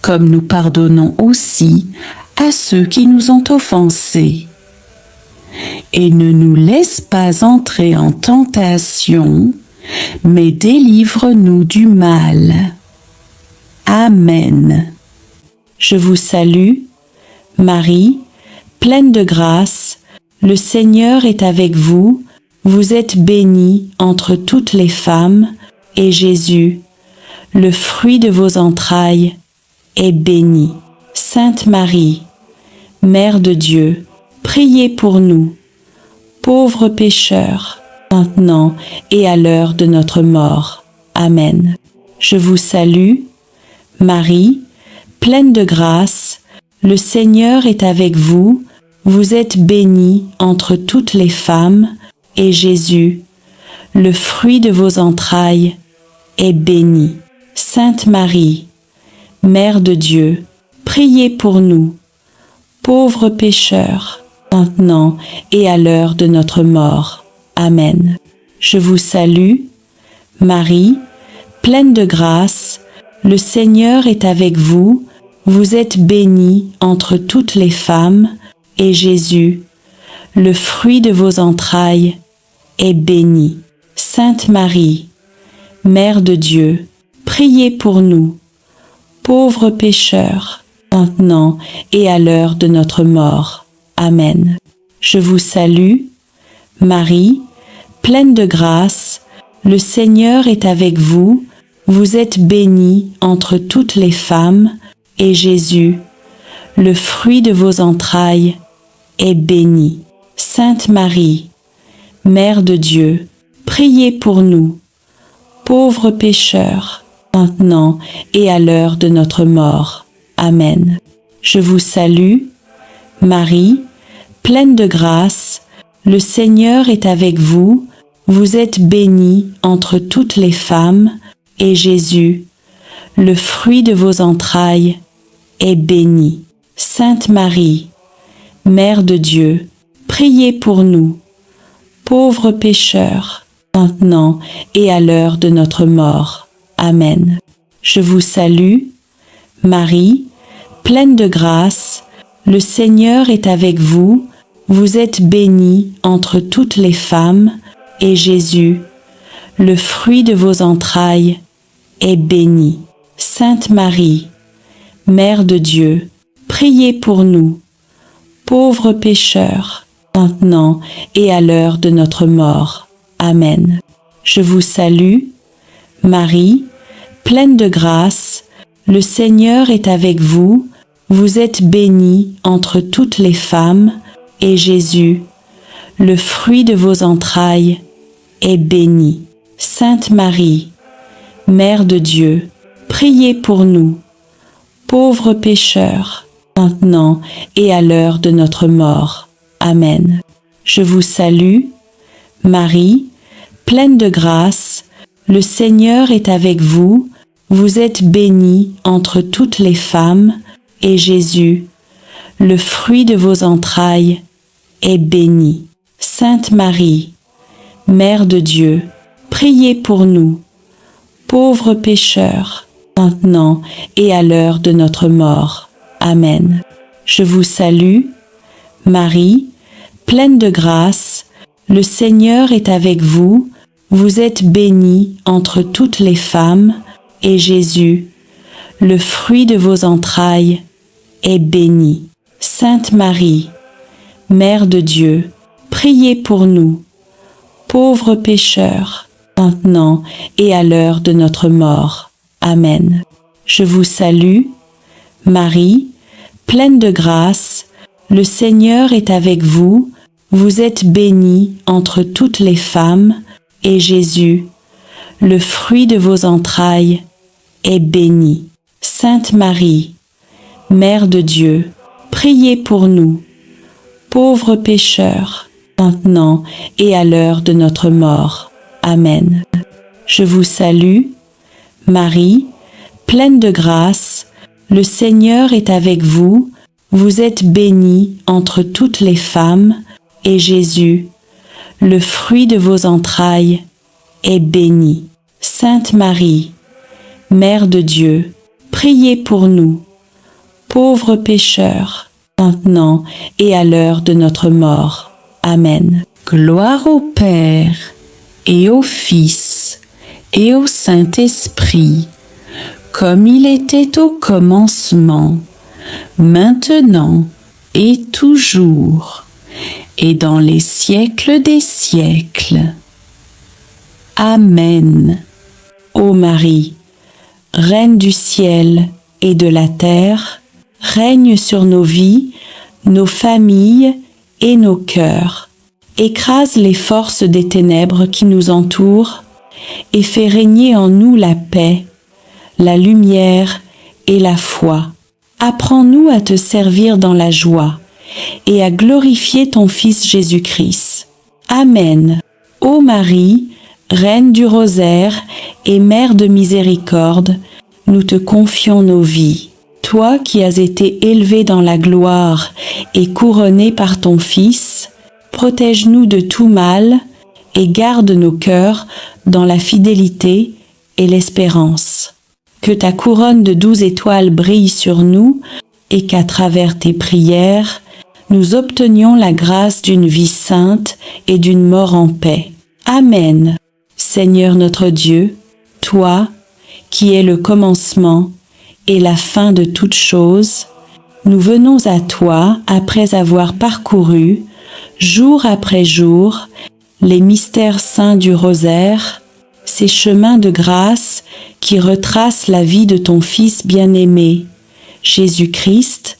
comme nous pardonnons aussi à ceux qui nous ont offensés. Et ne nous laisse pas entrer en tentation, mais délivre-nous du mal. Amen. Je vous salue, Marie, pleine de grâce, le Seigneur est avec vous, vous êtes bénie entre toutes les femmes, et Jésus, le fruit de vos entrailles, est béni. Sainte Marie, Mère de Dieu, priez pour nous, pauvres pécheurs, maintenant et à l'heure de notre mort. Amen. Je vous salue, Marie, pleine de grâce, le Seigneur est avec vous, vous êtes bénie entre toutes les femmes, et Jésus, le fruit de vos entrailles, est béni. Sainte Marie, Mère de Dieu, priez pour nous, pauvres pécheurs, maintenant et à l'heure de notre mort. Amen. Je vous salue, Marie, pleine de grâce, le Seigneur est avec vous, vous êtes bénie entre toutes les femmes, et Jésus, le fruit de vos entrailles, est béni. Sainte Marie, Mère de Dieu, priez pour nous, pauvres pécheurs, maintenant et à l'heure de notre mort. Amen. Je vous salue, Marie, pleine de grâce, le Seigneur est avec vous, vous êtes bénie entre toutes les femmes, et Jésus, le fruit de vos entrailles, est béni. Sainte Marie, Mère de Dieu, priez pour nous, pauvres pécheurs, maintenant et à l'heure de notre mort. Amen. Je vous salue, Marie, pleine de grâce, le Seigneur est avec vous, vous êtes bénie entre toutes les femmes, et Jésus, le fruit de vos entrailles, est béni. Sainte Marie, Mère de Dieu, priez pour nous, pauvres pécheurs, maintenant et à l'heure de notre mort. Amen. Je vous salue, Marie, pleine de grâce, le Seigneur est avec vous, vous êtes bénie entre toutes les femmes, et Jésus, le fruit de vos entrailles, est béni. Sainte Marie, Mère de Dieu, priez pour nous, pauvres pécheurs, maintenant et à l'heure de notre mort. Amen. Je vous salue, Marie, pleine de grâce, le Seigneur est avec vous, vous êtes bénie entre toutes les femmes, et Jésus, le fruit de vos entrailles, est béni. Sainte Marie, Mère de Dieu, priez priez pour nous, pauvres pécheurs, maintenant et à l'heure de notre mort. Amen. Je vous salue, Marie, pleine de grâce, le Seigneur est avec vous, vous êtes bénie entre toutes les femmes, et Jésus, le fruit de vos entrailles, est béni. Sainte Marie, Mère de Dieu, priez pour nous, pauvres pécheurs, maintenant et à l'heure de notre mort. Amen. Je vous salue, Marie, pleine de grâce, le Seigneur est avec vous, vous êtes bénie entre toutes les femmes, et Jésus, le fruit de vos entrailles, est béni. Sainte Marie, Mère de Dieu, priez pour nous, pauvres pécheurs, maintenant et à l'heure de notre mort. Amen. Je vous salue, Marie, pleine de grâce, le Seigneur est avec vous, vous êtes bénie entre toutes les femmes, et Jésus, le fruit de vos entrailles, est béni. Sainte Marie, Mère de Dieu, priez pour nous, pauvres pécheurs, maintenant et à l'heure de notre mort. Amen. Je vous salue, Marie, pleine de grâce, le Seigneur est avec vous, vous êtes bénie entre toutes les femmes, et Jésus, le fruit de vos entrailles, est béni. Sainte Marie, Mère de Dieu, priez pour nous, pauvres pécheurs, maintenant et à l'heure de notre mort. Amen. Gloire au Père, et au Fils, et au Saint-Esprit, comme il était au commencement, maintenant et toujours, et dans les siècles des siècles. Amen. Ô Marie, Reine du ciel et de la terre, règne sur nos vies, nos familles et nos cœurs. Écrase les forces des ténèbres qui nous entourent et fais régner en nous la paix, la lumière et la foi. Apprends-nous à te servir dans la joie et à glorifier ton Fils Jésus-Christ. Amen. Ô Marie, Reine du rosaire et Mère de miséricorde, nous te confions nos vies. Toi qui as été élevée dans la gloire et couronnée par ton Fils, protège-nous de tout mal et garde nos cœurs dans la fidélité et l'espérance. Que ta couronne de 12 étoiles brille sur nous et qu'à travers tes prières, nous obtenions la grâce d'une vie sainte et d'une mort en paix. Amen. Seigneur notre Dieu, toi, qui es le commencement et la fin de toutes choses, nous venons à toi après avoir parcouru, jour après jour, les mystères saints du rosaire, ces chemins de grâce qui retracent la vie de ton Fils bien-aimé, Jésus-Christ,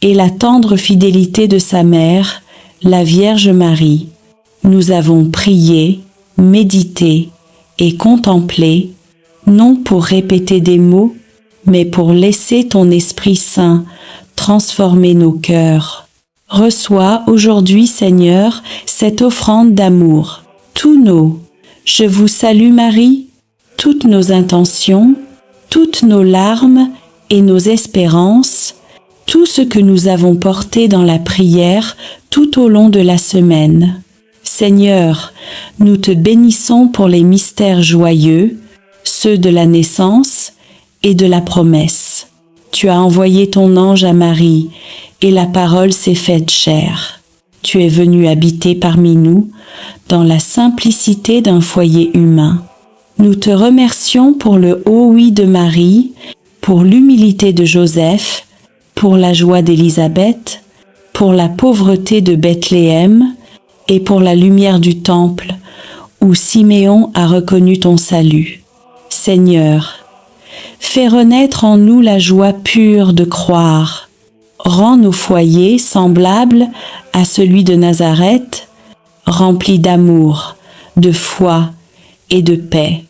et la tendre fidélité de sa mère, la Vierge Marie. Nous avons prié, médité et contemplé, non pour répéter des mots, mais pour laisser ton Esprit Saint transformer nos cœurs. Reçois aujourd'hui, Seigneur, cette offrande d'amour. Tous nos « Je vous salue Marie », toutes nos intentions, toutes nos larmes et nos espérances, tout ce que nous avons porté dans la prière tout au long de la semaine. Seigneur, nous te bénissons pour les mystères joyeux, ceux de la naissance et de la promesse. Tu as envoyé ton ange à Marie, et la parole s'est faite chair. Tu es venu habiter parmi nous, dans la simplicité d'un foyer humain. Nous te remercions pour le haut oui de Marie, pour l'humilité de Joseph, pour la joie d'Élisabeth, pour la pauvreté de Bethléem et pour la lumière du temple, où Siméon a reconnu ton salut. Seigneur, fais renaître en nous la joie pure de croire. Rends nos foyers semblables à celui de Nazareth, remplis d'amour, de foi et de paix.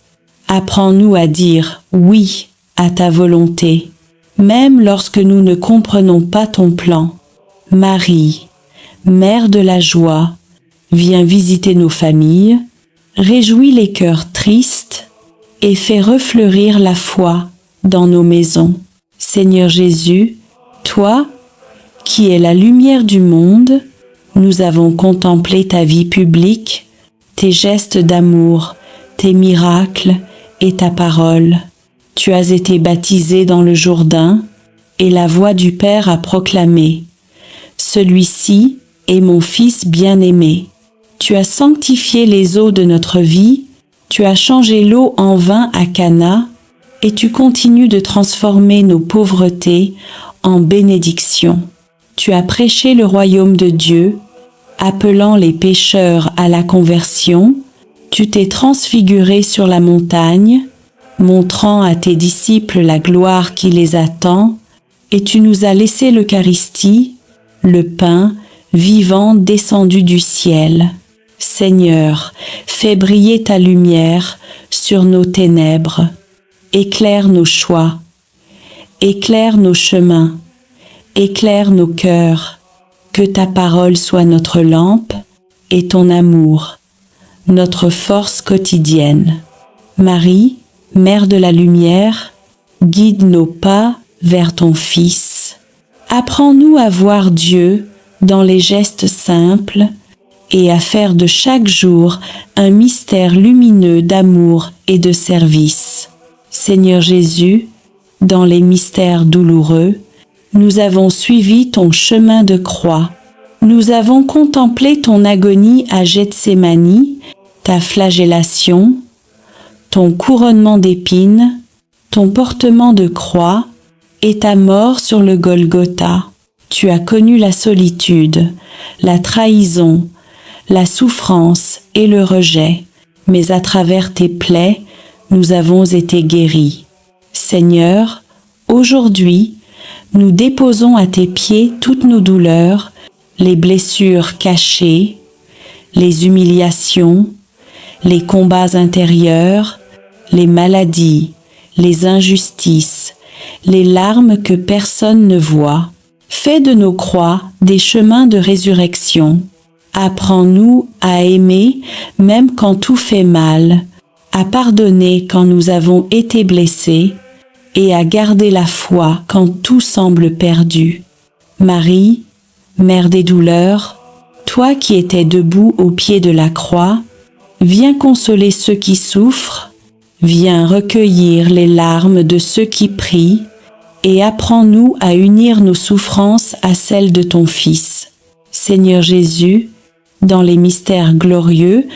Apprends-nous à dire oui à ta volonté, même lorsque nous ne comprenons pas ton plan. Marie, Mère de la joie, viens visiter nos familles, réjouis les cœurs tristes et fais refleurir la foi dans nos maisons. Seigneur Jésus, toi, qui es la lumière du monde, nous avons contemplé ta vie publique, tes gestes d'amour, tes miracles et ta parole. Tu as été baptisé dans le Jourdain et la voix du Père a proclamé « Celui-ci est mon Fils bien-aimé ». Tu as sanctifié les eaux de notre vie, tu as changé l'eau en vin à Cana et tu continues de transformer nos pauvretés en bénédictions. Tu as prêché le royaume de Dieu, appelant les pécheurs à la conversion. Tu t'es transfiguré sur la montagne, montrant à tes disciples la gloire qui les attend, et tu nous as laissé l'Eucharistie, le pain vivant descendu du ciel. Seigneur, fais briller ta lumière sur nos ténèbres. Éclaire nos choix, éclaire nos chemins, éclaire nos cœurs. Que ta parole soit notre lampe et ton amour, notre force quotidienne. Marie, Mère de la lumière, guide nos pas vers ton Fils. Apprends-nous à voir Dieu dans les gestes simples et à faire de chaque jour un mystère lumineux d'amour et de service. Seigneur Jésus, dans les mystères douloureux, nous avons suivi ton chemin de croix. Nous avons contemplé ton agonie à Gethsémani, ta flagellation, ton couronnement d'épines, ton portement de croix et ta mort sur le Golgotha. Tu as connu la solitude, la trahison, la souffrance et le rejet, mais à travers tes plaies, nous avons été guéris. Seigneur, aujourd'hui, nous déposons à tes pieds toutes nos douleurs, les blessures cachées, les humiliations, les combats intérieurs, les maladies, les injustices, les larmes que personne ne voit. Fais de nos croix des chemins de résurrection. Apprends-nous à aimer même quand tout fait mal, à pardonner quand nous avons été blessés, et à garder la foi quand tout semble perdu. Marie, Mère des douleurs, toi qui étais debout au pied de la croix, viens consoler ceux qui souffrent, viens recueillir les larmes de ceux qui prient, et apprends-nous à unir nos souffrances à celles de ton Fils. Seigneur Jésus, dans les mystères glorieux,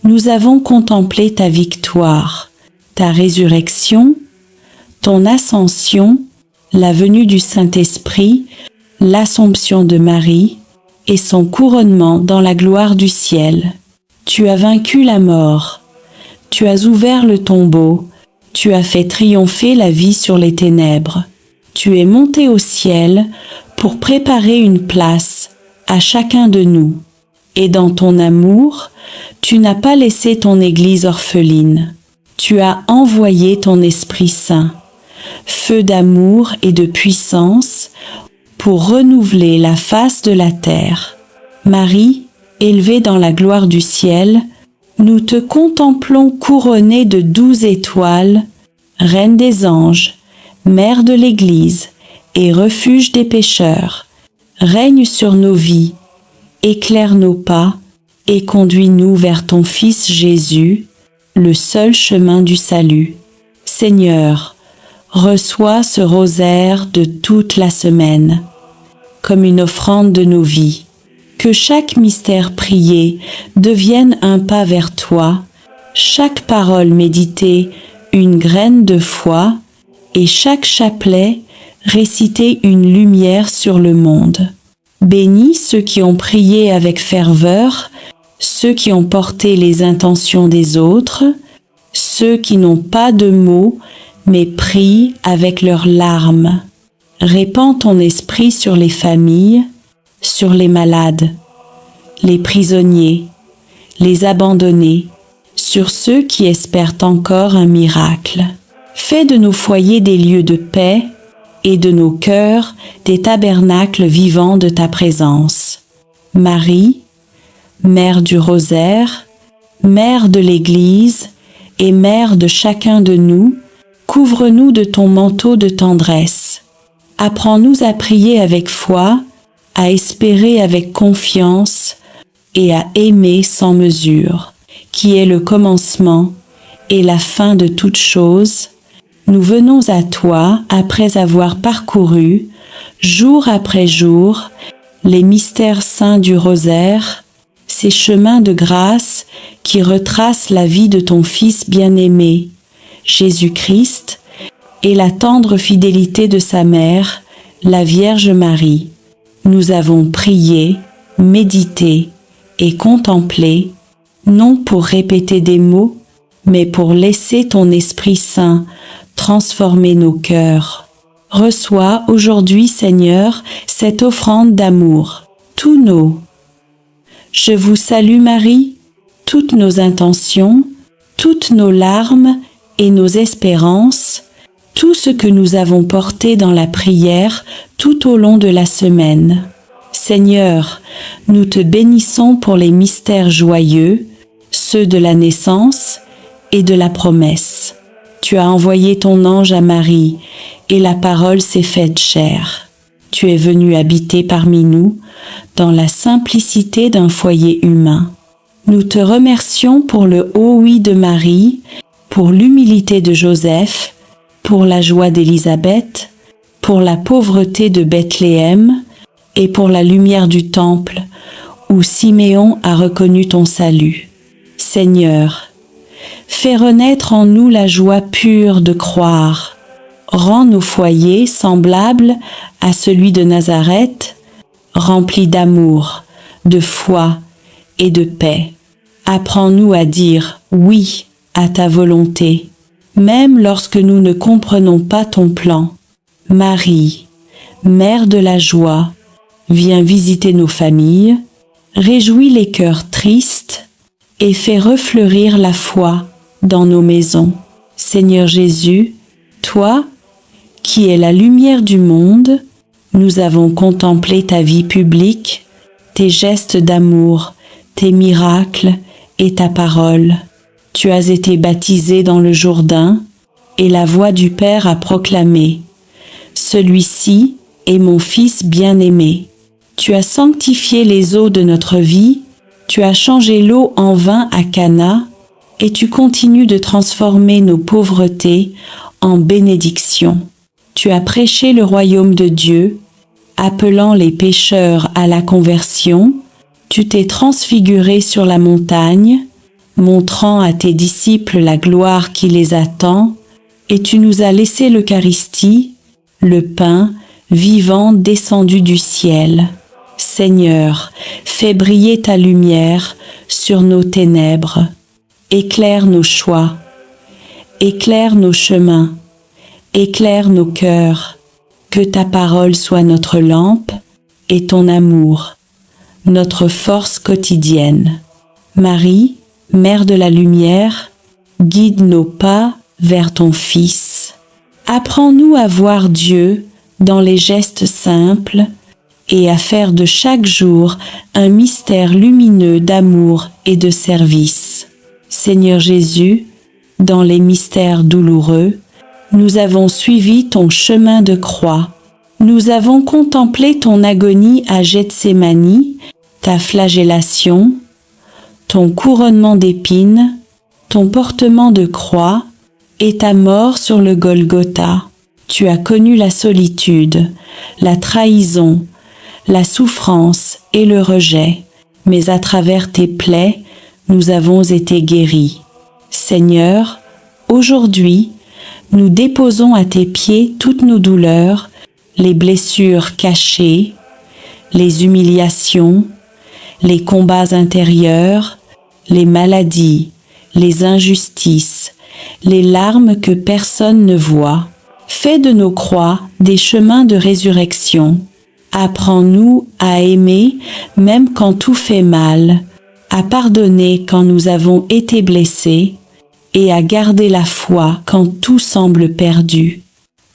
nous avons contemplé ta victoire, ta résurrection, ton ascension, la venue du Saint-Esprit, l'Assomption de Marie et son couronnement dans la gloire du ciel. Tu as vaincu la mort, tu as ouvert le tombeau, tu as fait triompher la vie sur les ténèbres. Tu es monté au ciel pour préparer une place à chacun de nous. Et dans ton amour, tu n'as pas laissé ton Église orpheline. Tu as envoyé ton Esprit Saint, feu d'amour et de puissance, pour renouveler la face de la terre. Marie, élevée dans la gloire du ciel, nous te contemplons couronnée de 12 étoiles, Reine des anges, Mère de l'Église et refuge des pécheurs. Règne sur nos vies, éclaire nos pas et conduis-nous vers ton Fils Jésus, le seul chemin du salut. Seigneur, reçois ce rosaire de toute la semaine, comme une offrande de nos vies. Que chaque mystère prié devienne un pas vers toi, chaque parole méditée une graine de foi, et chaque chapelet réciter une lumière sur le monde. Bénis ceux qui ont prié avec ferveur, ceux qui ont porté les intentions des autres, ceux qui n'ont pas de mots, mais prient avec leurs larmes. Répands ton esprit sur les familles, sur les malades, les prisonniers, les abandonnés, sur ceux qui espèrent encore un miracle. Fais de nos foyers des lieux de paix et de nos cœurs des tabernacles vivants de ta présence. Marie, Mère du Rosaire, Mère de l'Église et Mère de chacun de nous, couvre-nous de ton manteau de tendresse. Apprends-nous à prier avec foi, à espérer avec confiance et à aimer sans mesure, qui est le commencement et la fin de toutes choses. Nous venons à toi après avoir parcouru, jour après jour, les mystères saints du rosaire, ces chemins de grâce qui retracent la vie de ton Fils bien-aimé, Jésus-Christ, et la tendre fidélité de sa mère, la Vierge Marie. Nous avons prié, médité et contemplé, non pour répéter des mots, mais pour laisser ton Esprit Saint transformer nos cœurs. Reçois aujourd'hui, Seigneur, cette offrande d'amour, tous nos. Je vous salue Marie, toutes nos intentions, toutes nos larmes et nos espérances, tout ce que nous avons porté dans la prière tout au long de la semaine. Seigneur, nous te bénissons pour les mystères joyeux, ceux de la naissance et de la promesse. Tu as envoyé ton ange à Marie, et la parole s'est faite chair. Tu es venu habiter parmi nous, dans la simplicité d'un foyer humain. Nous te remercions pour le haut oui de Marie, pour l'humilité de Joseph, pour la joie d'Élisabeth, pour la pauvreté de Bethléem, et pour la lumière du temple, où Siméon a reconnu ton salut. Seigneur, fais renaître en nous la joie pure de croire. Rends nos foyers semblables à celui de Nazareth, remplis d'amour, de foi et de paix. Apprends-nous à dire oui à ta volonté, même lorsque nous ne comprenons pas ton plan. Marie, Mère de la joie, viens visiter nos familles, réjouis les cœurs tristes et fais refleurir la foi dans nos maisons. Seigneur Jésus, toi, qui es la lumière du monde, nous avons contemplé ta vie publique, tes gestes d'amour, tes miracles et ta parole. Tu as été baptisé dans le Jourdain et la voix du Père a proclamé « Celui-ci est mon Fils bien-aimé ». Tu as sanctifié les eaux de notre vie, tu as changé l'eau en vin à Cana, et tu continues de transformer nos pauvretés en bénédictions. Tu as prêché le royaume de Dieu, appelant les pécheurs à la conversion. Tu t'es transfiguré sur la montagne, montrant à tes disciples la gloire qui les attend, et tu nous as laissé l'Eucharistie, le pain vivant descendu du ciel. Seigneur, fais briller ta lumière sur nos ténèbres. Éclaire nos choix, éclaire nos chemins, éclaire nos cœurs. Que ta parole soit notre lampe et ton amour, notre force quotidienne. Marie, Mère de la lumière, guide nos pas vers ton Fils. Apprends-nous à voir Dieu dans les gestes simples et à faire de chaque jour un mystère lumineux d'amour et de service. Seigneur Jésus, dans les mystères douloureux, nous avons suivi ton chemin de croix. Nous avons contemplé ton agonie à Gethsémani, ta flagellation, ton couronnement d'épines, ton portement de croix et ta mort sur le Golgotha. Tu as connu la solitude, la trahison, la souffrance et le rejet, mais à travers tes plaies, nous avons été guéris. Seigneur, aujourd'hui, nous déposons à tes pieds toutes nos douleurs, les blessures cachées, les humiliations, les combats intérieurs, les maladies, les injustices, les larmes que personne ne voit. Fais de nos croix des chemins de résurrection. Apprends-nous à aimer même quand tout fait mal, à pardonner quand nous avons été blessés et à garder la foi quand tout semble perdu.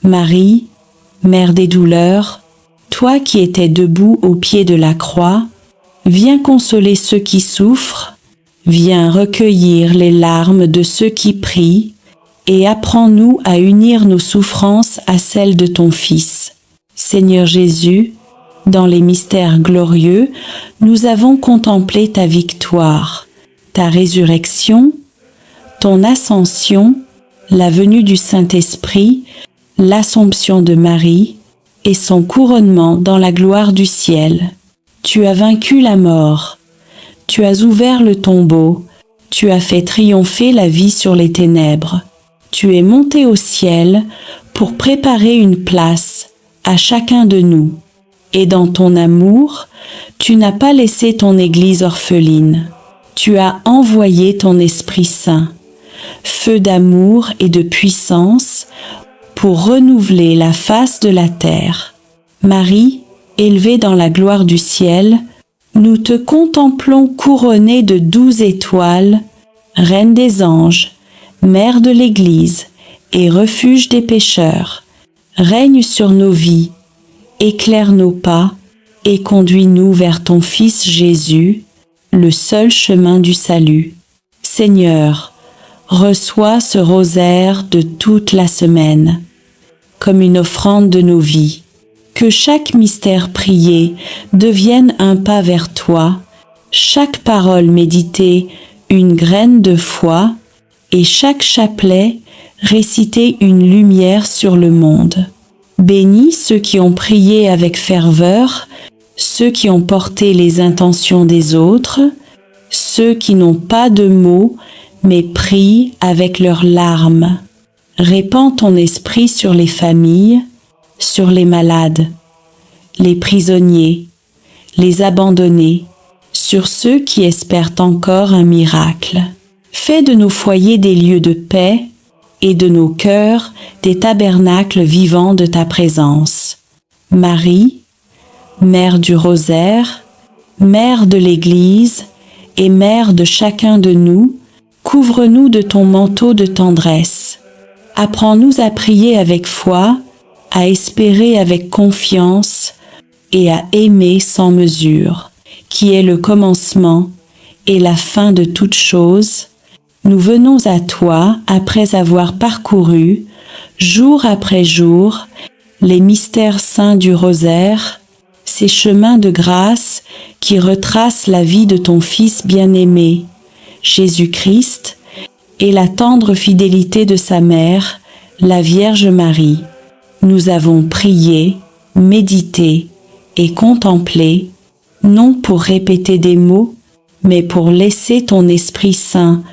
Marie, Mère des douleurs, toi qui étais debout au pied de la croix, viens consoler ceux qui souffrent, viens recueillir les larmes de ceux qui prient, et apprends-nous à unir nos souffrances à celles de ton Fils. Seigneur Jésus, dans les mystères glorieux, nous avons contemplé ta victoire, ta résurrection, ton ascension, la venue du Saint-Esprit, l'Assomption de Marie et son couronnement dans la gloire du ciel. Tu as vaincu la mort, tu as ouvert le tombeau, tu as fait triompher la vie sur les ténèbres. Tu es monté au ciel pour préparer une place à chacun de nous. Et dans ton amour, tu n'as pas laissé ton Église orpheline. Tu as envoyé ton Esprit Saint, feu d'amour et de puissance, pour renouveler la face de la terre. Marie, élevée dans la gloire du ciel, nous te contemplons couronnée de 12 étoiles, Reine des anges, Mère de l'Église et refuge des pécheurs. Règne sur nos vies, éclaire nos pas et conduis-nous vers ton Fils Jésus, le seul chemin du salut. Seigneur, reçois ce rosaire de toute la semaine, comme une offrande de nos vies. Que chaque mystère prié devienne un pas vers toi, chaque parole méditée une graine de foi, et chaque chapelet réciter une lumière sur le monde. Bénis ceux qui ont prié avec ferveur, ceux qui ont porté les intentions des autres, ceux qui n'ont pas de mots, mais prient avec leurs larmes. Répands ton esprit sur les familles, sur les malades, les prisonniers, les abandonnés, sur ceux qui espèrent encore un miracle. Fais de nos foyers des lieux de paix et de nos cœurs des tabernacles vivants de ta présence. Marie, Mère du Rosaire, Mère de l'Église et Mère de chacun de nous, couvre-nous de ton manteau de tendresse. Apprends-nous à prier avec foi, à espérer avec confiance et à aimer sans mesure, qui est le commencement et la fin de toutes choses. Nous venons à toi après avoir parcouru, jour après jour, les mystères saints du rosaire, ces chemins de grâce qui retracent la vie de ton Fils bien-aimé, Jésus-Christ, et la tendre fidélité de sa mère, la Vierge Marie. Nous avons prié, médité et contemplé, non pour répéter des mots, mais pour laisser ton Esprit Saint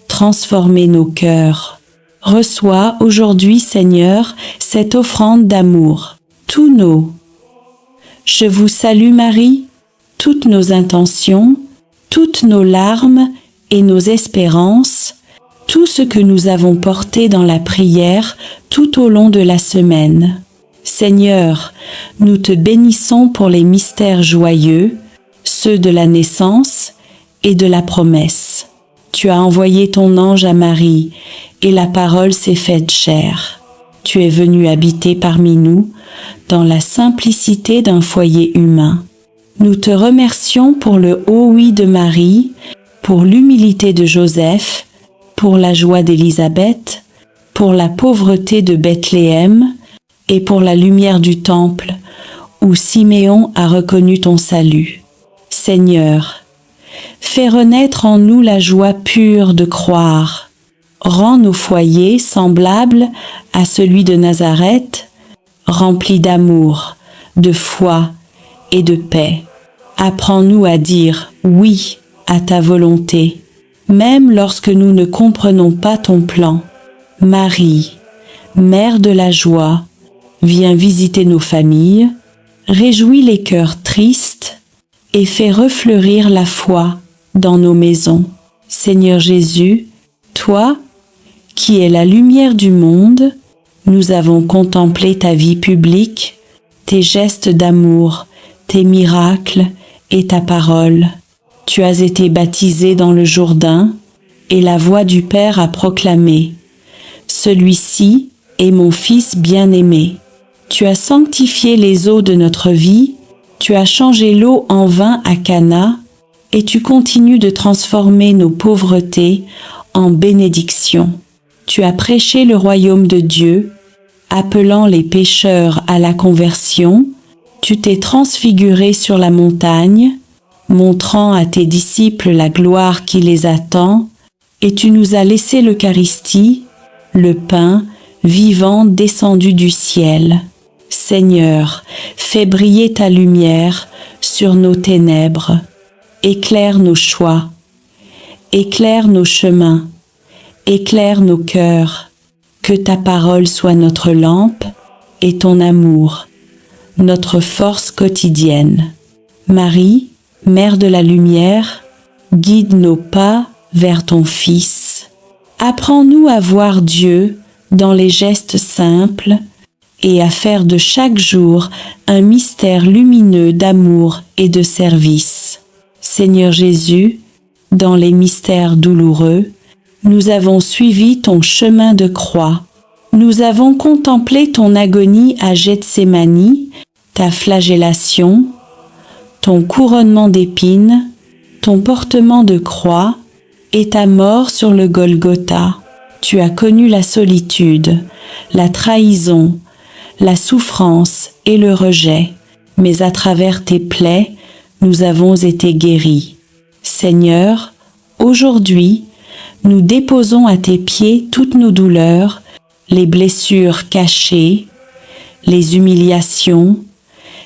transformer nos cœurs. Reçois aujourd'hui, Seigneur, cette offrande d'amour, tous nos. Je vous salue Marie, toutes nos intentions, toutes nos larmes et nos espérances, tout ce que nous avons porté dans la prière tout au long de la semaine. Seigneur, nous te bénissons pour les mystères joyeux, ceux de la naissance et de la promesse. Tu as envoyé ton ange à Marie, et la parole s'est faite chair. Tu es venu habiter parmi nous, dans la simplicité d'un foyer humain. Nous te remercions pour le haut oui de Marie, pour l'humilité de Joseph, pour la joie d'Élisabeth, pour la pauvreté de Bethléem, et pour la lumière du temple, où Siméon a reconnu ton salut. Seigneur, fais renaître en nous la joie pure de croire. Rends nos foyers semblables à celui de Nazareth, remplis d'amour, de foi et de paix. Apprends-nous à dire oui à ta volonté, même lorsque nous ne comprenons pas ton plan. Marie, Mère de la joie, viens visiter nos familles, réjouis les cœurs tristes et fais refleurir la foi dans nos maisons. Seigneur Jésus, toi, qui es la lumière du monde, nous avons contemplé ta vie publique, tes gestes d'amour, tes miracles et ta parole. Tu as été baptisé dans le Jourdain et la voix du Père a proclamé: celui-ci est mon Fils bien-aimé. Tu as sanctifié les eaux de notre vie, tu as changé l'eau en vin à Cana, et tu continues de transformer nos pauvretés en bénédictions. Tu as prêché le royaume de Dieu, appelant les pécheurs à la conversion. Tu t'es transfiguré sur la montagne, montrant à tes disciples la gloire qui les attend, et tu nous as laissé l'Eucharistie, le pain vivant descendu du ciel. Seigneur, fais briller ta lumière sur nos ténèbres. Éclaire nos choix, éclaire nos chemins, éclaire nos cœurs. Que ta parole soit notre lampe et ton amour, notre force quotidienne. Marie, Mère de la lumière, guide nos pas vers ton Fils. Apprends-nous à voir Dieu dans les gestes simples et à faire de chaque jour un mystère lumineux d'amour et de service. Seigneur Jésus, dans les mystères douloureux, nous avons suivi ton chemin de croix. Nous avons contemplé ton agonie à Gethsémani, ta flagellation, ton couronnement d'épines, ton portement de croix et ta mort sur le Golgotha. Tu as connu la solitude, la trahison, la souffrance et le rejet, mais à travers tes plaies, nous avons été guéris. Seigneur, aujourd'hui, nous déposons à tes pieds toutes nos douleurs, les blessures cachées, les humiliations,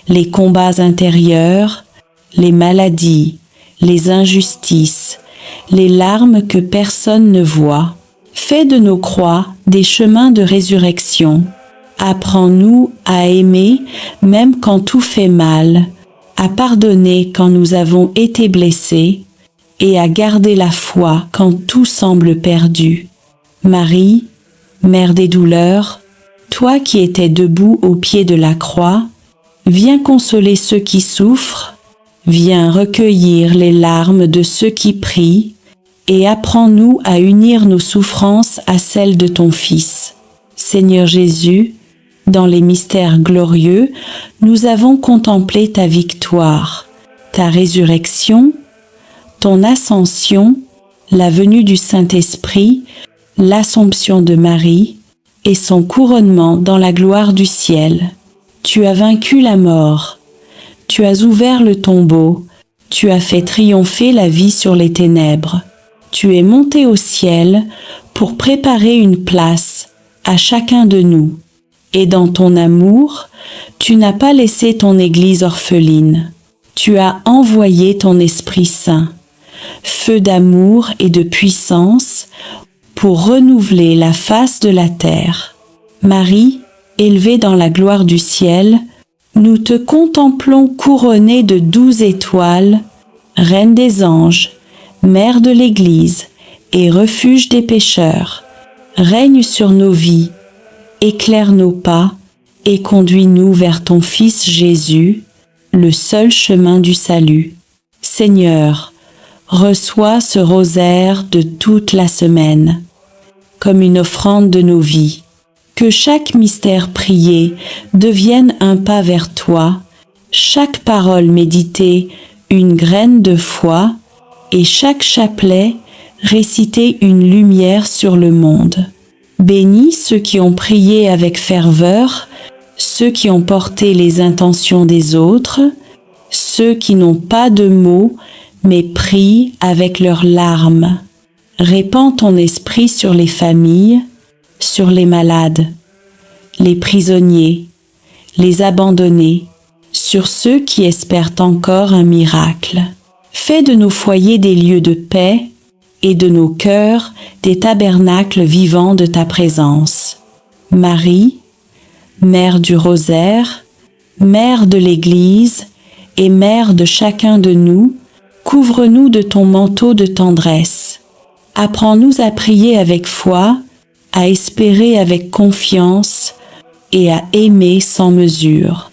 les combats intérieurs, les maladies, les injustices, les larmes que personne ne voit. Fais de nos croix des chemins de résurrection. Apprends-nous à aimer même quand tout fait mal, à pardonner quand nous avons été blessés et à garder la foi quand tout semble perdu. Marie, Mère des douleurs, toi qui étais debout au pied de la croix, viens consoler ceux qui souffrent, viens recueillir les larmes de ceux qui prient, et apprends-nous à unir nos souffrances à celles de ton Fils. Seigneur Jésus, dans les mystères glorieux, nous avons contemplé ta victoire, ta résurrection, ton ascension, la venue du Saint-Esprit, l'Assomption de Marie et son couronnement dans la gloire du ciel. Tu as vaincu la mort, tu as ouvert le tombeau, tu as fait triompher la vie sur les ténèbres. Tu es monté au ciel pour préparer une place à chacun de nous. Et dans ton amour, tu n'as pas laissé ton Église orpheline. Tu as envoyé ton Esprit Saint, feu d'amour et de puissance, pour renouveler la face de la terre. Marie, élevée dans la gloire du ciel, nous te contemplons couronnée de 12 étoiles, Reine des anges, Mère de l'Église et refuge des pécheurs. Règne sur nos vies, éclaire nos pas et conduis-nous vers ton Fils Jésus, le seul chemin du salut. Seigneur, reçois ce rosaire de toute la semaine, comme une offrande de nos vies. Que chaque mystère prié devienne un pas vers toi, chaque parole méditée une graine de foi, et chaque chapelet réciter une lumière sur le monde. Bénis ceux qui ont prié avec ferveur, ceux qui ont porté les intentions des autres, ceux qui n'ont pas de mots, mais prient avec leurs larmes. Répands ton esprit sur les familles, sur les malades, les prisonniers, les abandonnés, sur ceux qui espèrent encore un miracle. Fais de nos foyers des lieux de paix et de nos cœurs des tabernacles vivants de ta présence. Marie, Mère du Rosaire, Mère de l'Église et Mère de chacun de nous, couvre-nous de ton manteau de tendresse. Apprends-nous à prier avec foi, à espérer avec confiance et à aimer sans mesure.